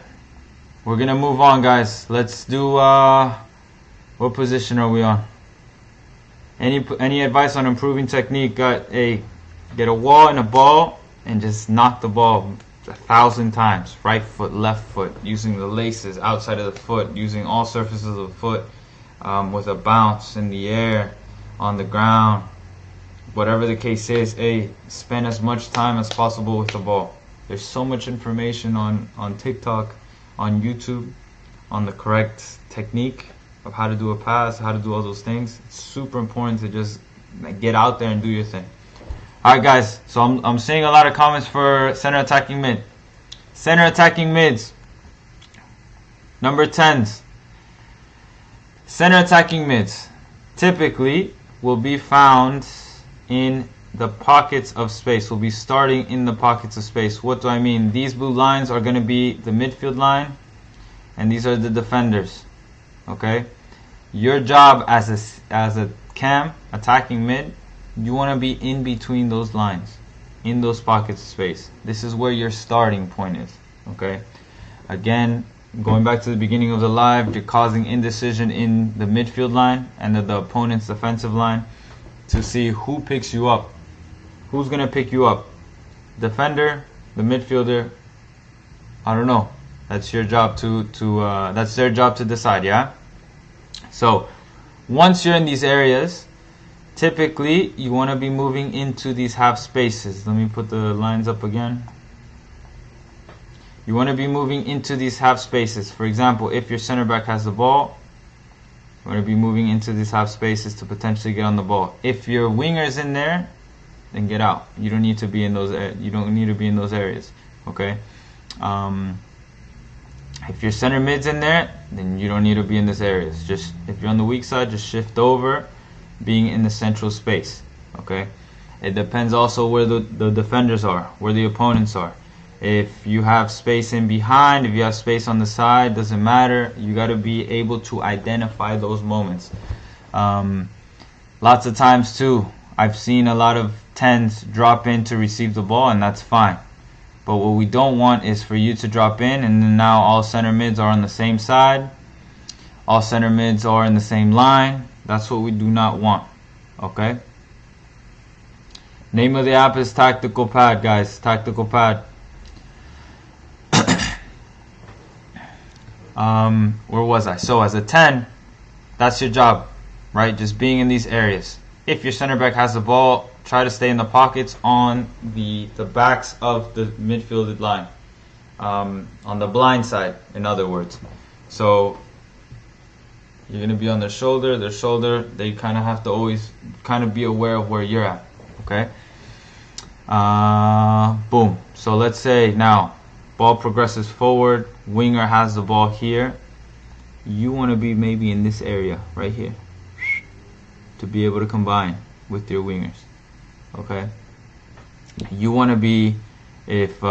we're going to move on, guys. Let's do, what position are we on? Any advice on improving technique? Get a wall and a ball and just knock the ball 1,000 times. Right foot, left foot, using the laces outside of the foot, using all surfaces of the foot, with a bounce in the air, on the ground, whatever the case is. Spend as much time as possible with the ball. There's so much information on TikTok, on YouTube, on the correct technique of how to do a pass, how to do all those things. It's super important to just get out there and do your thing. Alright, guys, so I'm seeing a lot of comments for center attacking mid. Center attacking mids, number 10s. Center attacking mids. typically will be found in the pockets of space. We'll be starting in the pockets of space. What do I mean? These blue lines are going to be the midfield line, and these are the defenders. Okay? Your job as a cam, attacking mid, you want to be in between those lines, in those pockets of space. This is where your starting point is. Okay? Again, going back to the beginning of the live, you're causing indecision in the midfield line and the opponent's defensive line to see who picks you up. Who's going to pick you up? Defender, the midfielder? I don't know. That's your job that's their job to decide, yeah? So, once you're in these areas, typically you want to be moving into these half spaces. Let me put the lines up again. You want to be moving into these half spaces. For example, if your center back has the ball, you want to be moving into these half spaces to potentially get on the ball. If your winger's in there, then get out. You don't need to be in those. You don't need to be in those areas. Okay. If your center mid's in there, then you don't need to be in these areas. Just if you're on the weak side, just shift over, being in the central space. Okay. It depends also where the defenders are, where the opponents are. If you have space in behind, if you have space on the side, doesn't matter. You got to be able to identify those moments. Lots of times too, I've seen a lot of 10s drop in to receive the ball, and that's fine. But what we don't want is for you to drop in and then now all center mids are on the same side. All center mids are in the same line. That's what we do not want. Okay? Name of the app is Tactical Pad, guys. Tactical Pad. Where was I? So as a 10, that's your job, right? Just being in these areas. If your center back has the ball, try to stay in the pockets on the backs of the midfielded line, on the blind side, in other words. So you're going to be on their shoulder. They kind of have to always kind of be aware of where you're at. Okay. Boom. So let's say now ball progresses forward, winger has the ball here. You want to be maybe in this area right here to be able to combine with your wingers. Okay. You want to be, if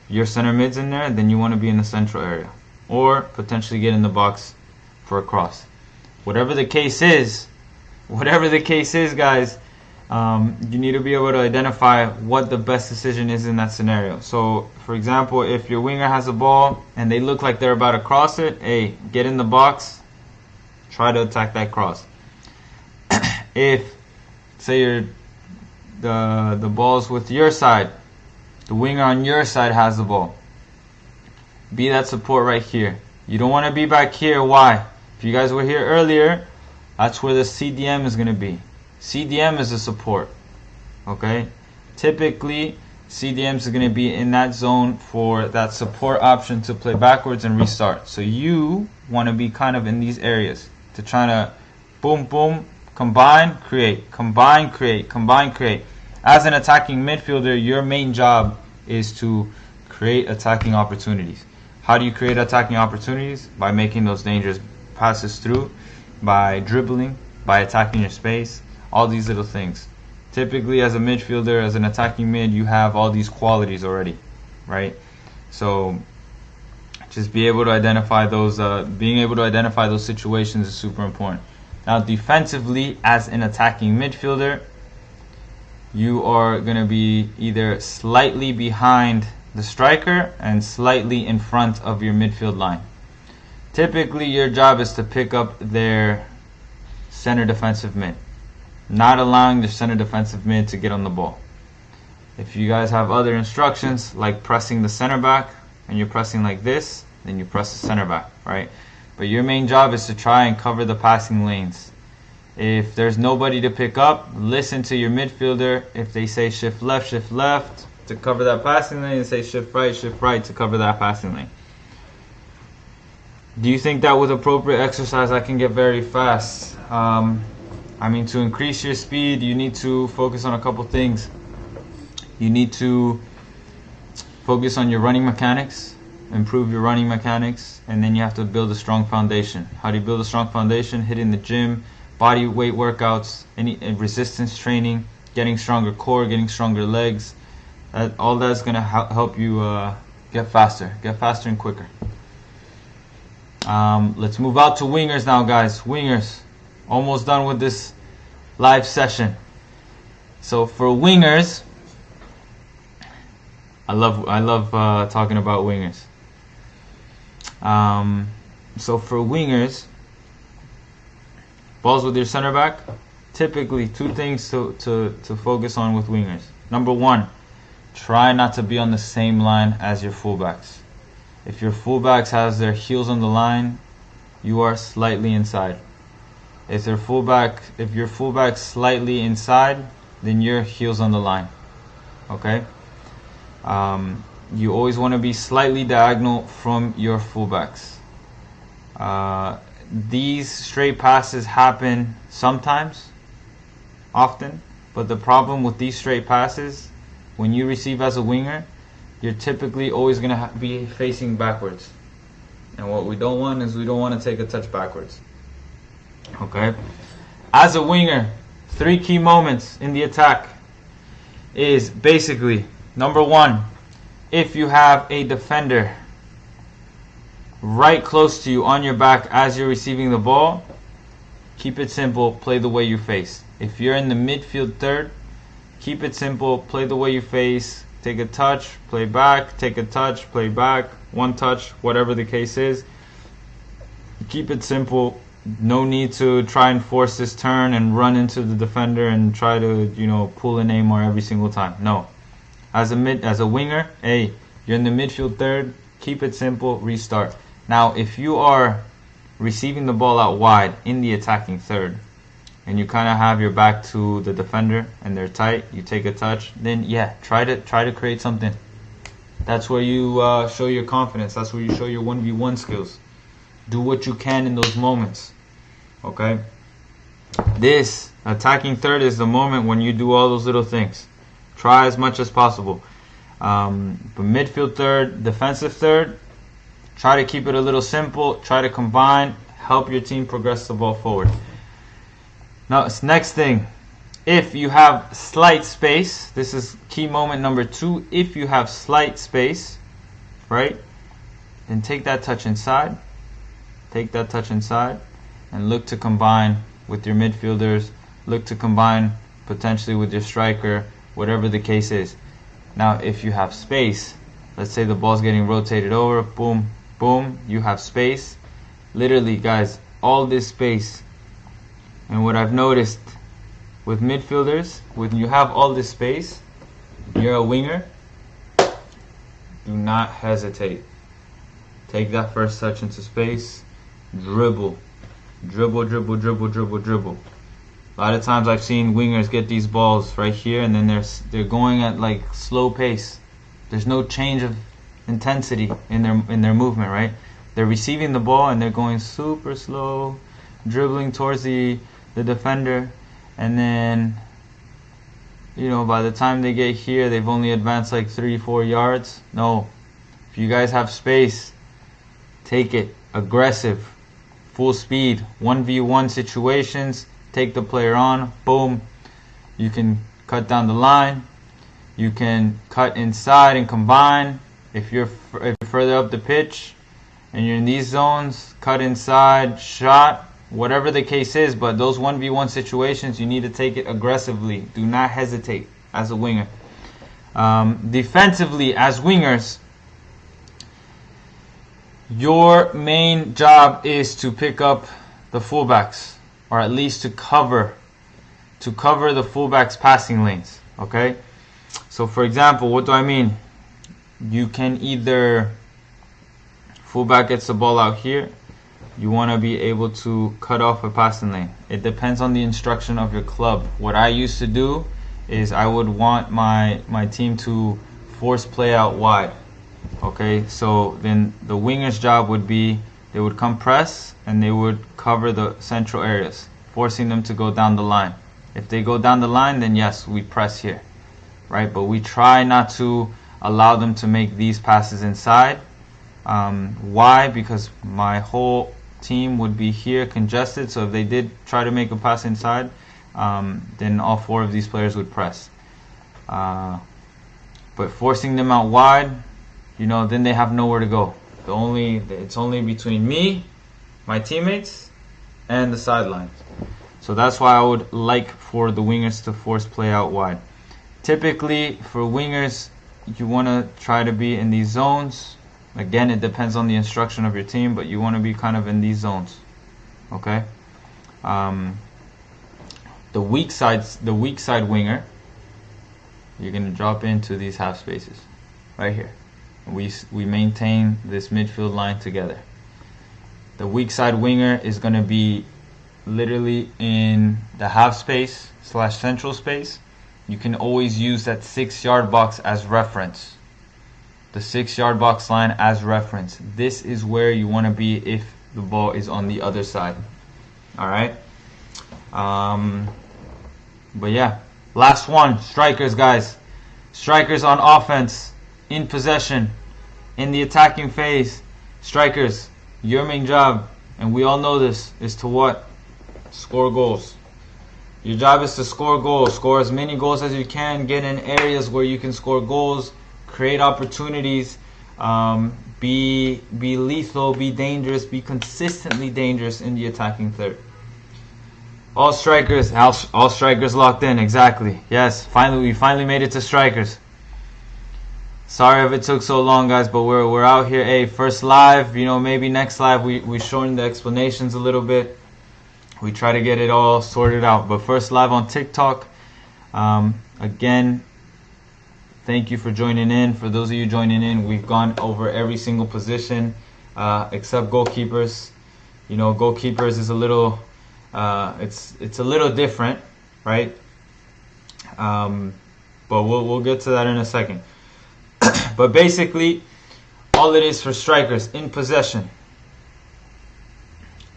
your center mid's in there, then you want to be in the central area, or potentially get in the box for a cross. Whatever the case is, guys, you need to be able to identify what the best decision is in that scenario. So, for example, if your winger has a ball and they look like they're about to cross it, hey, get in the box, try to attack that cross. If, say, the ball's with your side, the winger on your side has the ball, be that support right here. You don't want to be back here. Why? If you guys were here earlier, that's where the CDM is going to be. CDM is a support. Okay? Typically, CDMs are going to be in that zone for that support option to play backwards and restart. So you want to be kind of in these areas to try to boom, boom, combine, create, combine, create, combine, create. As an attacking midfielder, your main job is to create attacking opportunities. How do you create attacking opportunities? By making those dangerous passes through, by dribbling, by attacking your space, all these little things. Typically, as a midfielder, as an attacking mid, you have all these qualities already, right? So just be able to identify those, being able to identify those situations is super important. Now, defensively, as an attacking midfielder, you are going to be either slightly behind the striker and slightly in front of your midfield line. Typically, your job is to pick up their center defensive mid, not allowing the center defensive mid to get on the ball. If you guys have other instructions, like pressing the center back, and you're pressing like this, then you press the center back, right? But your main job is to try and cover the passing lanes. If there's nobody to pick up, listen to your midfielder. If they say shift left to cover that passing lane, say shift right to cover that passing lane. Do you think that with appropriate exercise I can get very fast? I mean, to increase your speed, you need to focus on a couple things. You need to focus on your running mechanics, improve your running mechanics, and then you have to build a strong foundation. How do you build a strong foundation? Hitting the gym, body weight workouts, any resistance training, getting stronger core, getting stronger legs. All that's gonna help you get faster and quicker. Let's move out to wingers now, guys. Wingers, almost done with this live session. So for wingers, I love talking about wingers. So for wingers, balls with your center back, typically two things to focus on with wingers. Number one, try not to be on the same line as your fullbacks. If your fullbacks has their heels on the line, you are slightly inside. If your fullback's slightly inside, then your heels on the line. Okay? You always want to be slightly diagonal from your fullbacks. These straight passes happen sometimes, often, but the problem with these straight passes, when you receive as a winger, you're typically always going to be facing backwards. And what we don't want is we don't want to take a touch backwards. Okay? As a winger, 3 key moments in the attack is basically, number one, if you have a defender right close to you on your back as you're receiving the ball, keep it simple, play the way you face. If you're in the midfield third, keep it simple, play the way you face, take a touch, play back, take a touch, play back, one touch, whatever the case is. Keep it simple. No need to try and force this turn and run into the defender and try to, pull a Neymar every single time. No. As a winger, hey, you're in the midfield third, keep it simple, restart. Now, if you are receiving the ball out wide in the attacking third, and you kind of have your back to the defender and they're tight, you take a touch, then yeah, try to create something. That's where you show your confidence. That's where you show your 1v1 skills. Do what you can in those moments. Okay? This attacking third is the moment when you do all those little things. Try as much as possible. But midfield third, defensive third, try to keep it a little simple. Try to combine, help your team progress the ball forward. Now, next thing, if you have slight space, this is key moment number 2. If you have slight space, right, then take that touch inside. Take that touch inside and look to combine with your midfielders. Look to combine potentially with your striker, whatever the case is. Now, if you have space, let's say the ball's getting rotated over, boom, boom, you have space. Literally, guys, all this space. And what I've noticed with midfielders, when you have all this space, you're a winger, do not hesitate. Take that first touch into space, dribble. Dribble, dribble, dribble, dribble, dribble. A lot of times I've seen wingers get these balls right here and then they're going at like slow pace. There's no change of intensity in their movement, right? They're receiving the ball and they're going super slow, dribbling towards the defender, and then by the time they get here they've only advanced like 3-4 yards. No. If you guys have space, take it. Aggressive, full speed, 1v1 situations, take the player on, boom. You can cut down the line, you can cut inside and combine. If you're further up the pitch and you're in these zones, cut inside, shot, whatever the case is. But those 1v1 situations, you need to take it aggressively. Do not hesitate as a winger. Defensively, as wingers, your main job is to pick up the fullbacks, or at least to cover the fullbacks' passing lanes. Okay? So for example, what do I mean? You can either, fullback gets the ball out here, you want to be able to cut off a passing lane. It depends on the instruction of your club. What I used to do is I would want my team to force play out wide. Okay, so then the winger's job would be, they would come press and they would cover the central areas, forcing them to go down the line. If they go down the line, then yes, we press here, right? But we try not to allow them to make these passes inside. Why? Because my whole team would be here congested, so if they did try to make a pass inside, then all 4 of these players would press. But forcing them out wide, then they have nowhere to go. It's only between me, my teammates, and the sidelines. So that's why I would like for the wingers to force play out wide. Typically, for wingers, you want to try to be in these zones. Again, it depends on the instruction of your team, but you want to be kind of in these zones. Okay? The weak side winger, you're going to drop into these half spaces right here. We maintain this midfield line together. The weak side winger is going to be literally in the half space / central space. You can always use that 6-yard box as reference. The 6-yard box line as reference. This is where you want to be if the ball is on the other side. Alright? But yeah. Last one. Strikers, guys. Strikers on offense. In possession. In the attacking phase. Strikers. Your main job, and we all know this, is to what? Score goals. Your job is to score goals. Score as many goals as you can. Get in areas where you can score goals. Create opportunities. Be lethal. Be dangerous. Be consistently dangerous in the attacking third. All strikers locked in. Exactly. Yes. We finally made it to strikers. Sorry if it took so long, guys, but we're out here. Hey, first live. Maybe next live we shorten the explanations a little bit. We try to get it all sorted out. But first live on TikTok. Again, thank you for joining in. For those of you joining in, we've gone over every single position except goalkeepers. Goalkeepers is a little, it's a little different, right? But we'll get to that in a second. But basically, all it is for strikers in possession.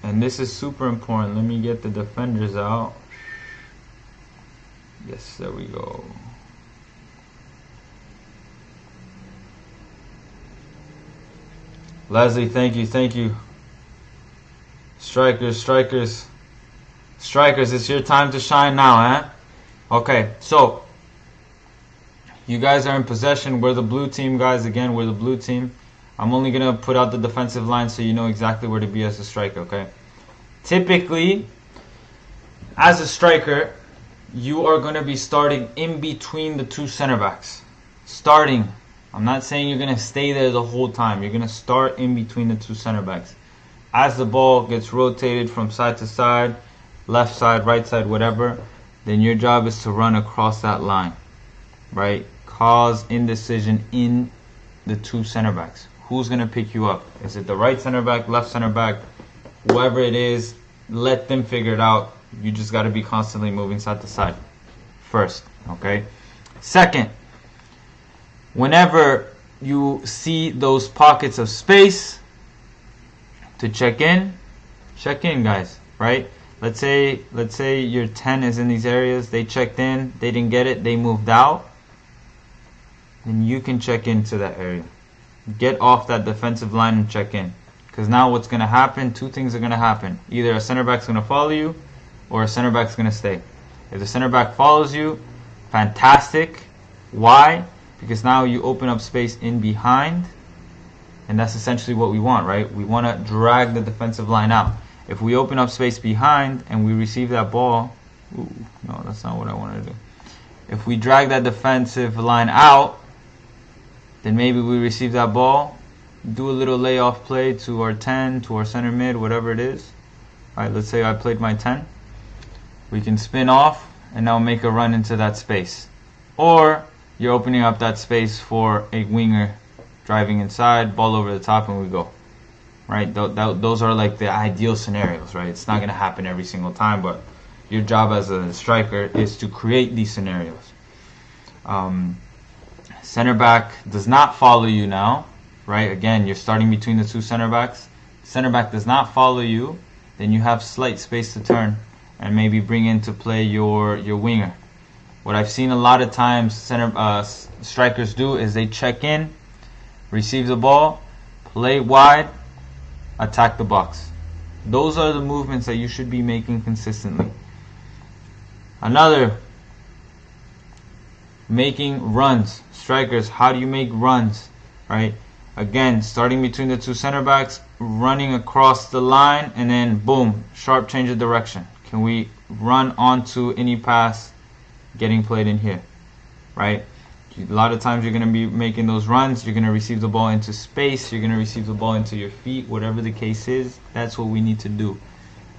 And this is super important. Let me get the defenders out. Yes, there we go. Leslie, thank you. Strikers, it's your time to shine now, Okay, so you guys are in possession. We're the blue team, guys. Again, we're the blue team. I'm only going to put out the defensive line so you know exactly where to be as a striker, okay? Typically, as a striker, you are going to be starting in between the 2 center backs. Starting. I'm not saying you're going to stay there the whole time. You're going to start in between the 2 center backs. As the ball gets rotated from side to side, left side, right side, whatever, then your job is to run across that line, right? Cause indecision in the 2 center backs. Who's going to pick you up? Is it the right center back, left center back? Whoever it is, let them figure it out. You just got to be constantly moving side to side first, okay? Second, whenever you see those pockets of space to check in, guys, right? Let's say your 10 is in these areas. They checked in, they didn't get it, they moved out. Then you can check into that area. Get off that defensive line and check in. Because now what's going to happen, 2 things are going to happen. Either a center back's going to follow you, or a center back's going to stay. If the center back follows you, fantastic. Why? Because now you open up space in behind, and that's essentially what we want, right? We want to drag the defensive line out. If we open up space behind and we receive that ball, no, that's not what I want to do. If we drag that defensive line out, then maybe we receive that ball, do a little layoff play to our 10, to our center mid, whatever it is. Alright, let's say I played my 10. We can spin off and now make a run into that space. Or you're opening up that space for a winger driving inside, ball over the top, and we go. Right? Those are like the ideal scenarios, right? It's not going to happen every single time, but your job as a striker is to create these scenarios. Center back does not follow you now, right? Again, you're starting between the 2 center backs. Center back does not follow you, then you have slight space to turn and maybe bring into play your winger. What I've seen a lot of times strikers do is they check in, receive the ball, play wide, attack the box. Those are the movements that you should be making consistently. Another, making runs. Strikers, how do you make runs? Right? Again, starting between the two center backs, running across the line, and then boom, sharp change of direction. Can we run onto any pass getting played in here? Right? A lot of times you're going to be making those runs. You're going to receive the ball into space. You're going to receive the ball into your feet. Whatever the case is, that's what we need to do.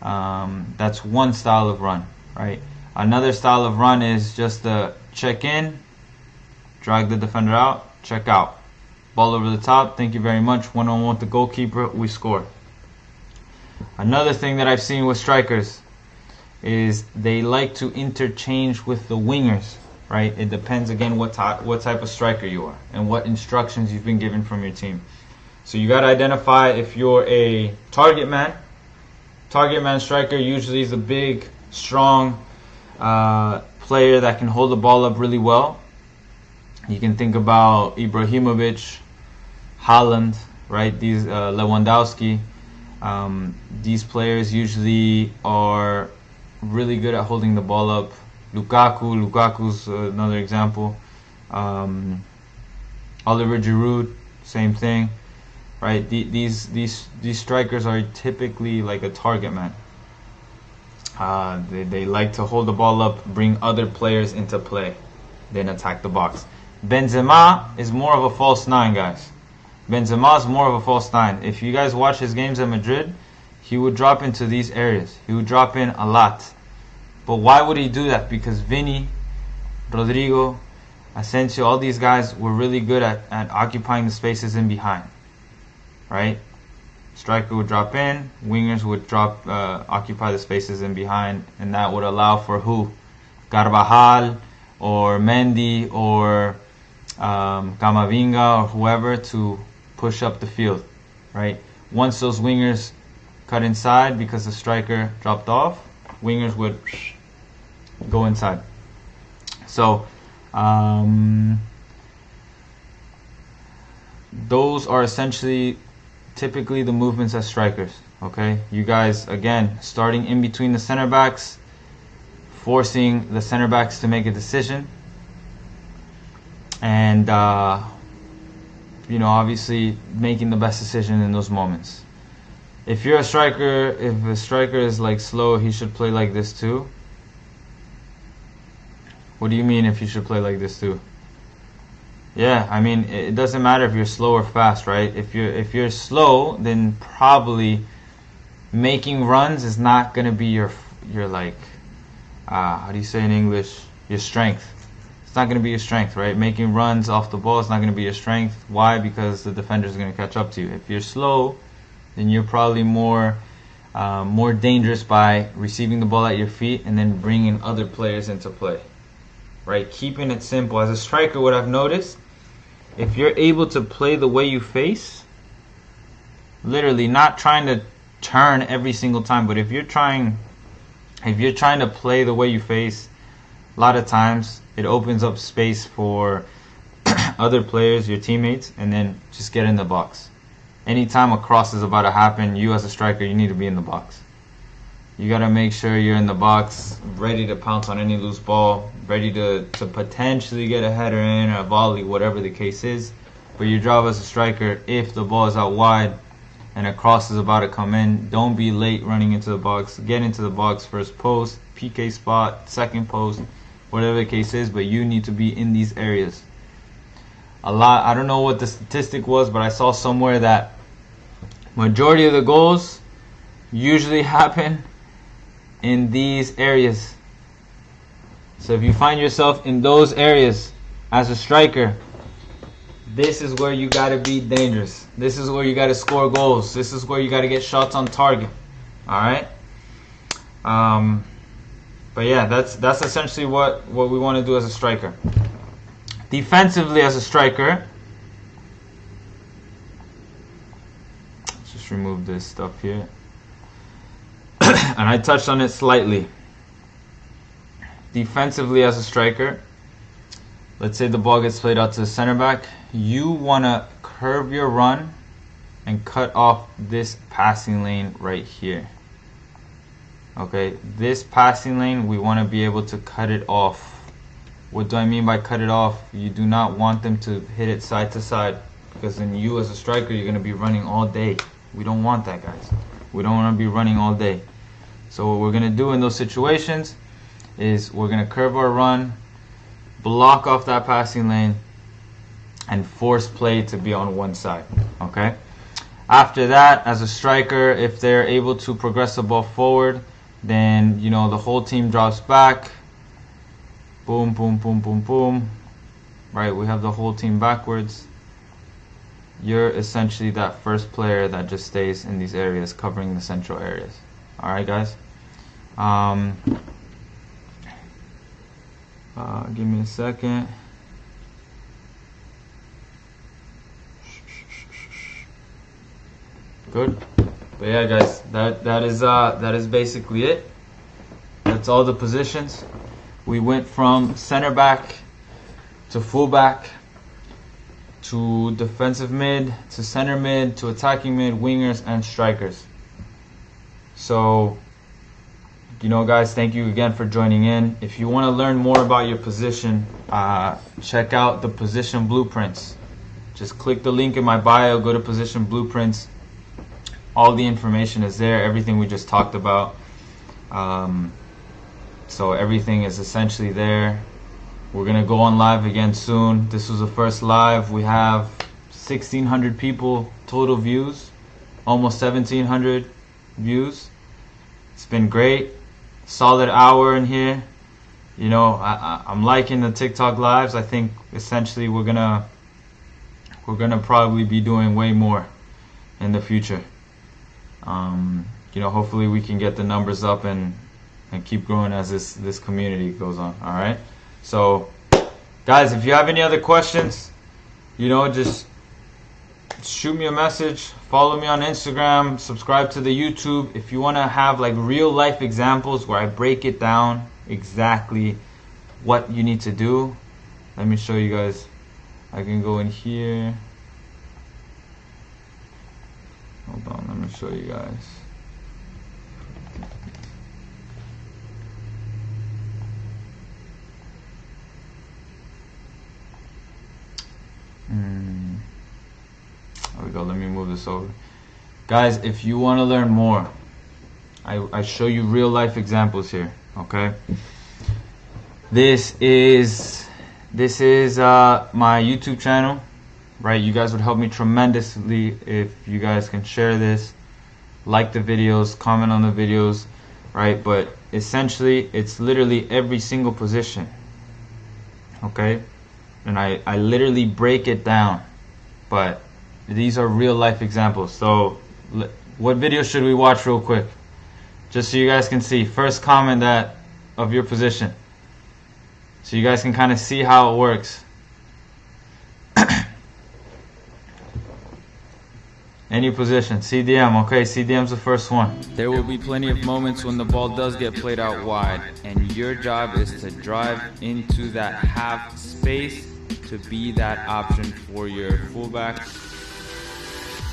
That's one style of run, right? Another style of run is just the check in, drag the defender out, check out. Ball over the top, thank you very much. One-on-one with the goalkeeper, we score. Another thing that I've seen with strikers is they like to interchange with the wingers. Right? It depends again what type of striker you are and what instructions you've been given from your team. So you got to identify if you're a target man. Target man striker usually is a big, strong player that can hold the ball up really well. You can think about Ibrahimovic, Haaland, right? These Lewandowski. These players usually are really good at holding the ball up. Lukaku's another example. Oliver Giroud, same thing, right? These strikers are typically like a target man. They like to hold the ball up, bring other players into play, then attack the box. Benzema is more of a false nine, guys. Benzema is more of a false nine. If you guys watch his games at Madrid, he would drop into these areas. He would drop in a lot. But why would he do that? Because Vini, Rodrigo, Asensio, all these guys were really good at occupying the spaces in behind. Right? Striker would drop in, wingers would occupy the spaces in behind, and that would allow for who? Carvajal or Mendy or Camavinga or whoever to push up the field. Right? Once those wingers cut inside because the striker dropped off, wingers would go inside. So those are essentially typically the movements as strikers. Okay, you guys, again, starting in between the center backs, forcing the center backs to make a decision, and obviously making the best decision in those moments. If you're a striker, if a striker is like slow, he should play like this too. What do you mean if you should play like this too? Yeah, I mean, it doesn't matter if you're slow or fast, right? If you're slow, then probably making runs is not gonna be your like how do you say in English? Your strength. It's not gonna be your strength, right? Making runs off the ball is not gonna be your strength. Why? Because the defender is gonna catch up to you. If you're slow, then you're probably more dangerous by receiving the ball at your feet and then bringing other players into play. Right? Keeping it simple. As a striker, what I've noticed, if you're able to play the way you face, literally not trying to turn every single time, but if you're trying to play the way you face, a lot of times it opens up space for other players, your teammates, and then just get in the box. Anytime a cross is about to happen, you as a striker, you need to be in the box. You got to make sure you're in the box, ready to pounce on any loose ball, ready to potentially get a header in, or a volley, whatever the case is. But your job as a striker, if the ball is out wide and a cross is about to come in, don't be late running into the box. Get into the box, first post, PK spot, second post, whatever the case is, but you need to be in these areas. I don't know what the statistic was, but I saw somewhere that majority of the goals usually happen in these areas. So if you find yourself in those areas as a striker, this is where you got to be dangerous. This is where you got to score goals. This is where you got to get shots on target. Alright? But yeah, that's essentially what we want to do as a striker. Defensively as a striker, let's just remove this stuff here. And I touched on it slightly. Defensively as a striker, let's say the ball gets played out to the center back. You want to curve your run and cut off this passing lane right here. Okay, this passing lane, we want to be able to cut it off. What do I mean by cut it off? You do not want them to hit it side to side, because then you as a striker, you're going to be running all day. We don't want that, guys. We don't want to be running all day. So what we're going to do in those situations is we're going to curve our run, block off that passing lane, and force play to be on one side. Okay. After that, as a striker, if they're able to progress the ball forward, then, you know, the whole team drops back. Boom, boom, boom, boom, boom. Right, we have the whole team backwards. You're essentially that first player that just stays in these areas, covering the central areas. Alright, guys? Give me a second. Good. But yeah, guys, that is basically it. That's all the positions. We went from center back to full back to defensive mid to center mid to attacking mid, wingers, and strikers. So, you know, guys, thank you again for joining in. If you want to learn more about your position, check out the position blueprints. Just click the link in my bio, go to position blueprints. All the information is there, everything we just talked about. So everything is essentially there. We're going to go on live again soon. This was the first live. We have 1,600 people total views, almost 1,700 views. It's been great. Solid hour in here. You know, I'm liking the TikTok lives. I think essentially we're gonna probably be doing way more in the future. You know, hopefully we can get the numbers up and keep growing as this community goes on. All right. So, guys, if you have any other questions, you know, just shoot me a message. Follow me on Instagram. Subscribe to the YouTube. If you want to have like real life examples where I break it down exactly what you need to do, let me show you guys. I can go in here. Hold on, let me show you guys. There we go. Let me move this over. Guys, if you want to learn more, I show you real life examples here. Okay. This is my YouTube channel, right? You guys would help me tremendously if you guys can share this, like the videos, comment on the videos, right? But essentially, it's literally every single position. Okay. And I literally break it down, but these are real life examples. So what video should we watch real quick, just so you guys can see? First comment that of your position, so you guys can kind of see how it works. Any position, CDM. Okay, CDM's the first one. There will be plenty of moments when the ball does get played out wide, and your job is to drive into that half space to be that option for your fullback.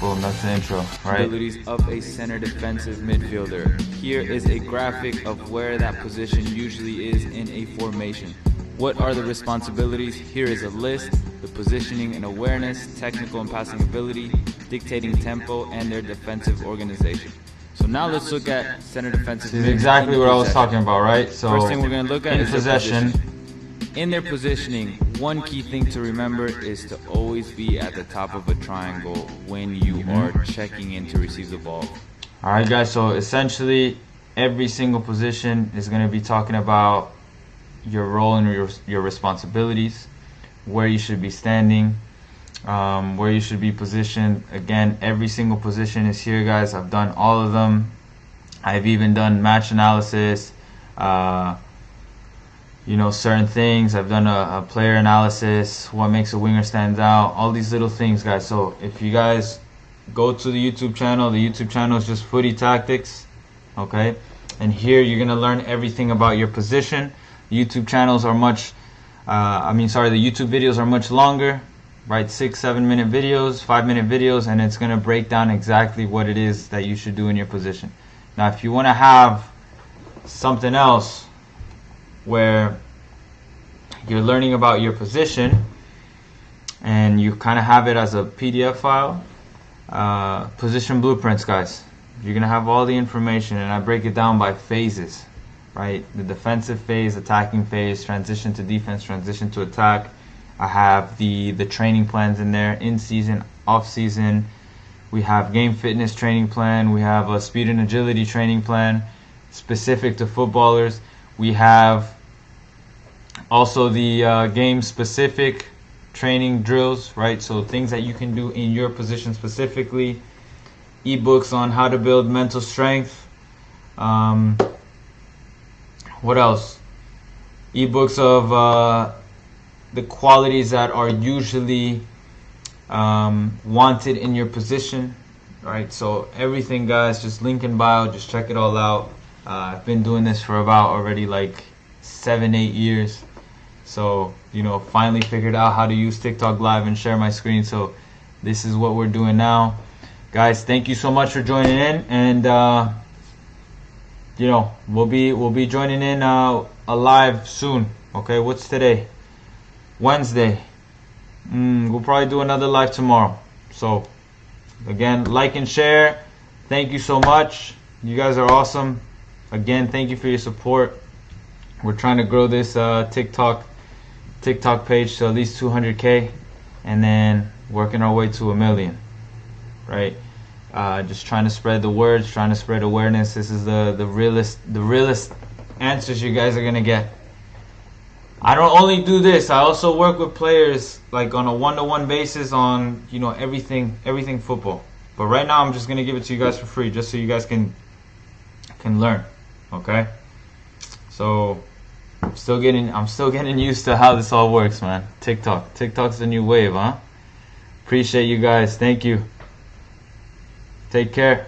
Boom, that's the intro, right? Abilities of a center defensive midfielder. Here is a graphic of where that position usually is in a formation. What are the responsibilities? Here is a list: the positioning and awareness, technical and passing ability, dictating tempo, and their defensive organization. So now let's look at center defensive. This is exactly what I was talking about, right? So first thing we're going to look at is possession. In their positioning, one key thing to remember is to always be at the top of a triangle when you are checking in to receive the ball. Alright guys, so essentially every single position is going to be talking about your role and your responsibilities, where you should be standing, where you should be positioned. Again, every single position is here, guys. I've done all of them. I've even done match analysis, you know, certain things. I've done a player analysis, what makes a winger stand out, all these little things, guys. So if you guys go to the YouTube channel is just Footy Tactics, okay? And here you're gonna learn everything about your position. YouTube channels are much, the YouTube videos are much longer, right? 6-7 minute videos, 5-minute videos, and it's going to break down exactly what it is that you should do in your position. Now if you want to have something else where you're learning about your position and you kind of have it as a PDF file, position blueprints, guys. You're gonna have all the information, and I break it down by phases, right? The defensive phase, attacking phase, transition to defense, transition to attack. I have the training plans in there, in season, off season. We have game fitness training plan. We have a speed and agility training plan specific to footballers. We have also the game specific training drills, right? So things that you can do in your position specifically. Ebooks on how to build mental strength. What else? Ebooks of the qualities that are usually wanted in your position, right? So everything, guys, just link in bio, just check it all out. I've been doing this for about already like 7-8 years. So, you know, finally figured out how to use TikTok Live and share my screen. So this is what we're doing now. Guys, thank you so much for joining in, and you know, we'll be joining in a live soon. Okay, what's today? Wednesday. We'll probably do another live tomorrow. So again, like and share. Thank you so much. You guys are awesome. Again, thank you for your support. We're trying to grow this TikTok page to at least 200K, and then working our way to 1 million. Right? Just trying to spread the word, trying to spread awareness. This is the realest answers you guys are gonna get. I don't only do this. I also work with players like on a one-to-one basis on, you know, everything football. But right now I'm just gonna give it to you guys for free, just so you guys can learn. Okay? So I'm still getting used to how this all works, man. TikTok's the new wave, huh? Appreciate you guys. Thank you. Take care.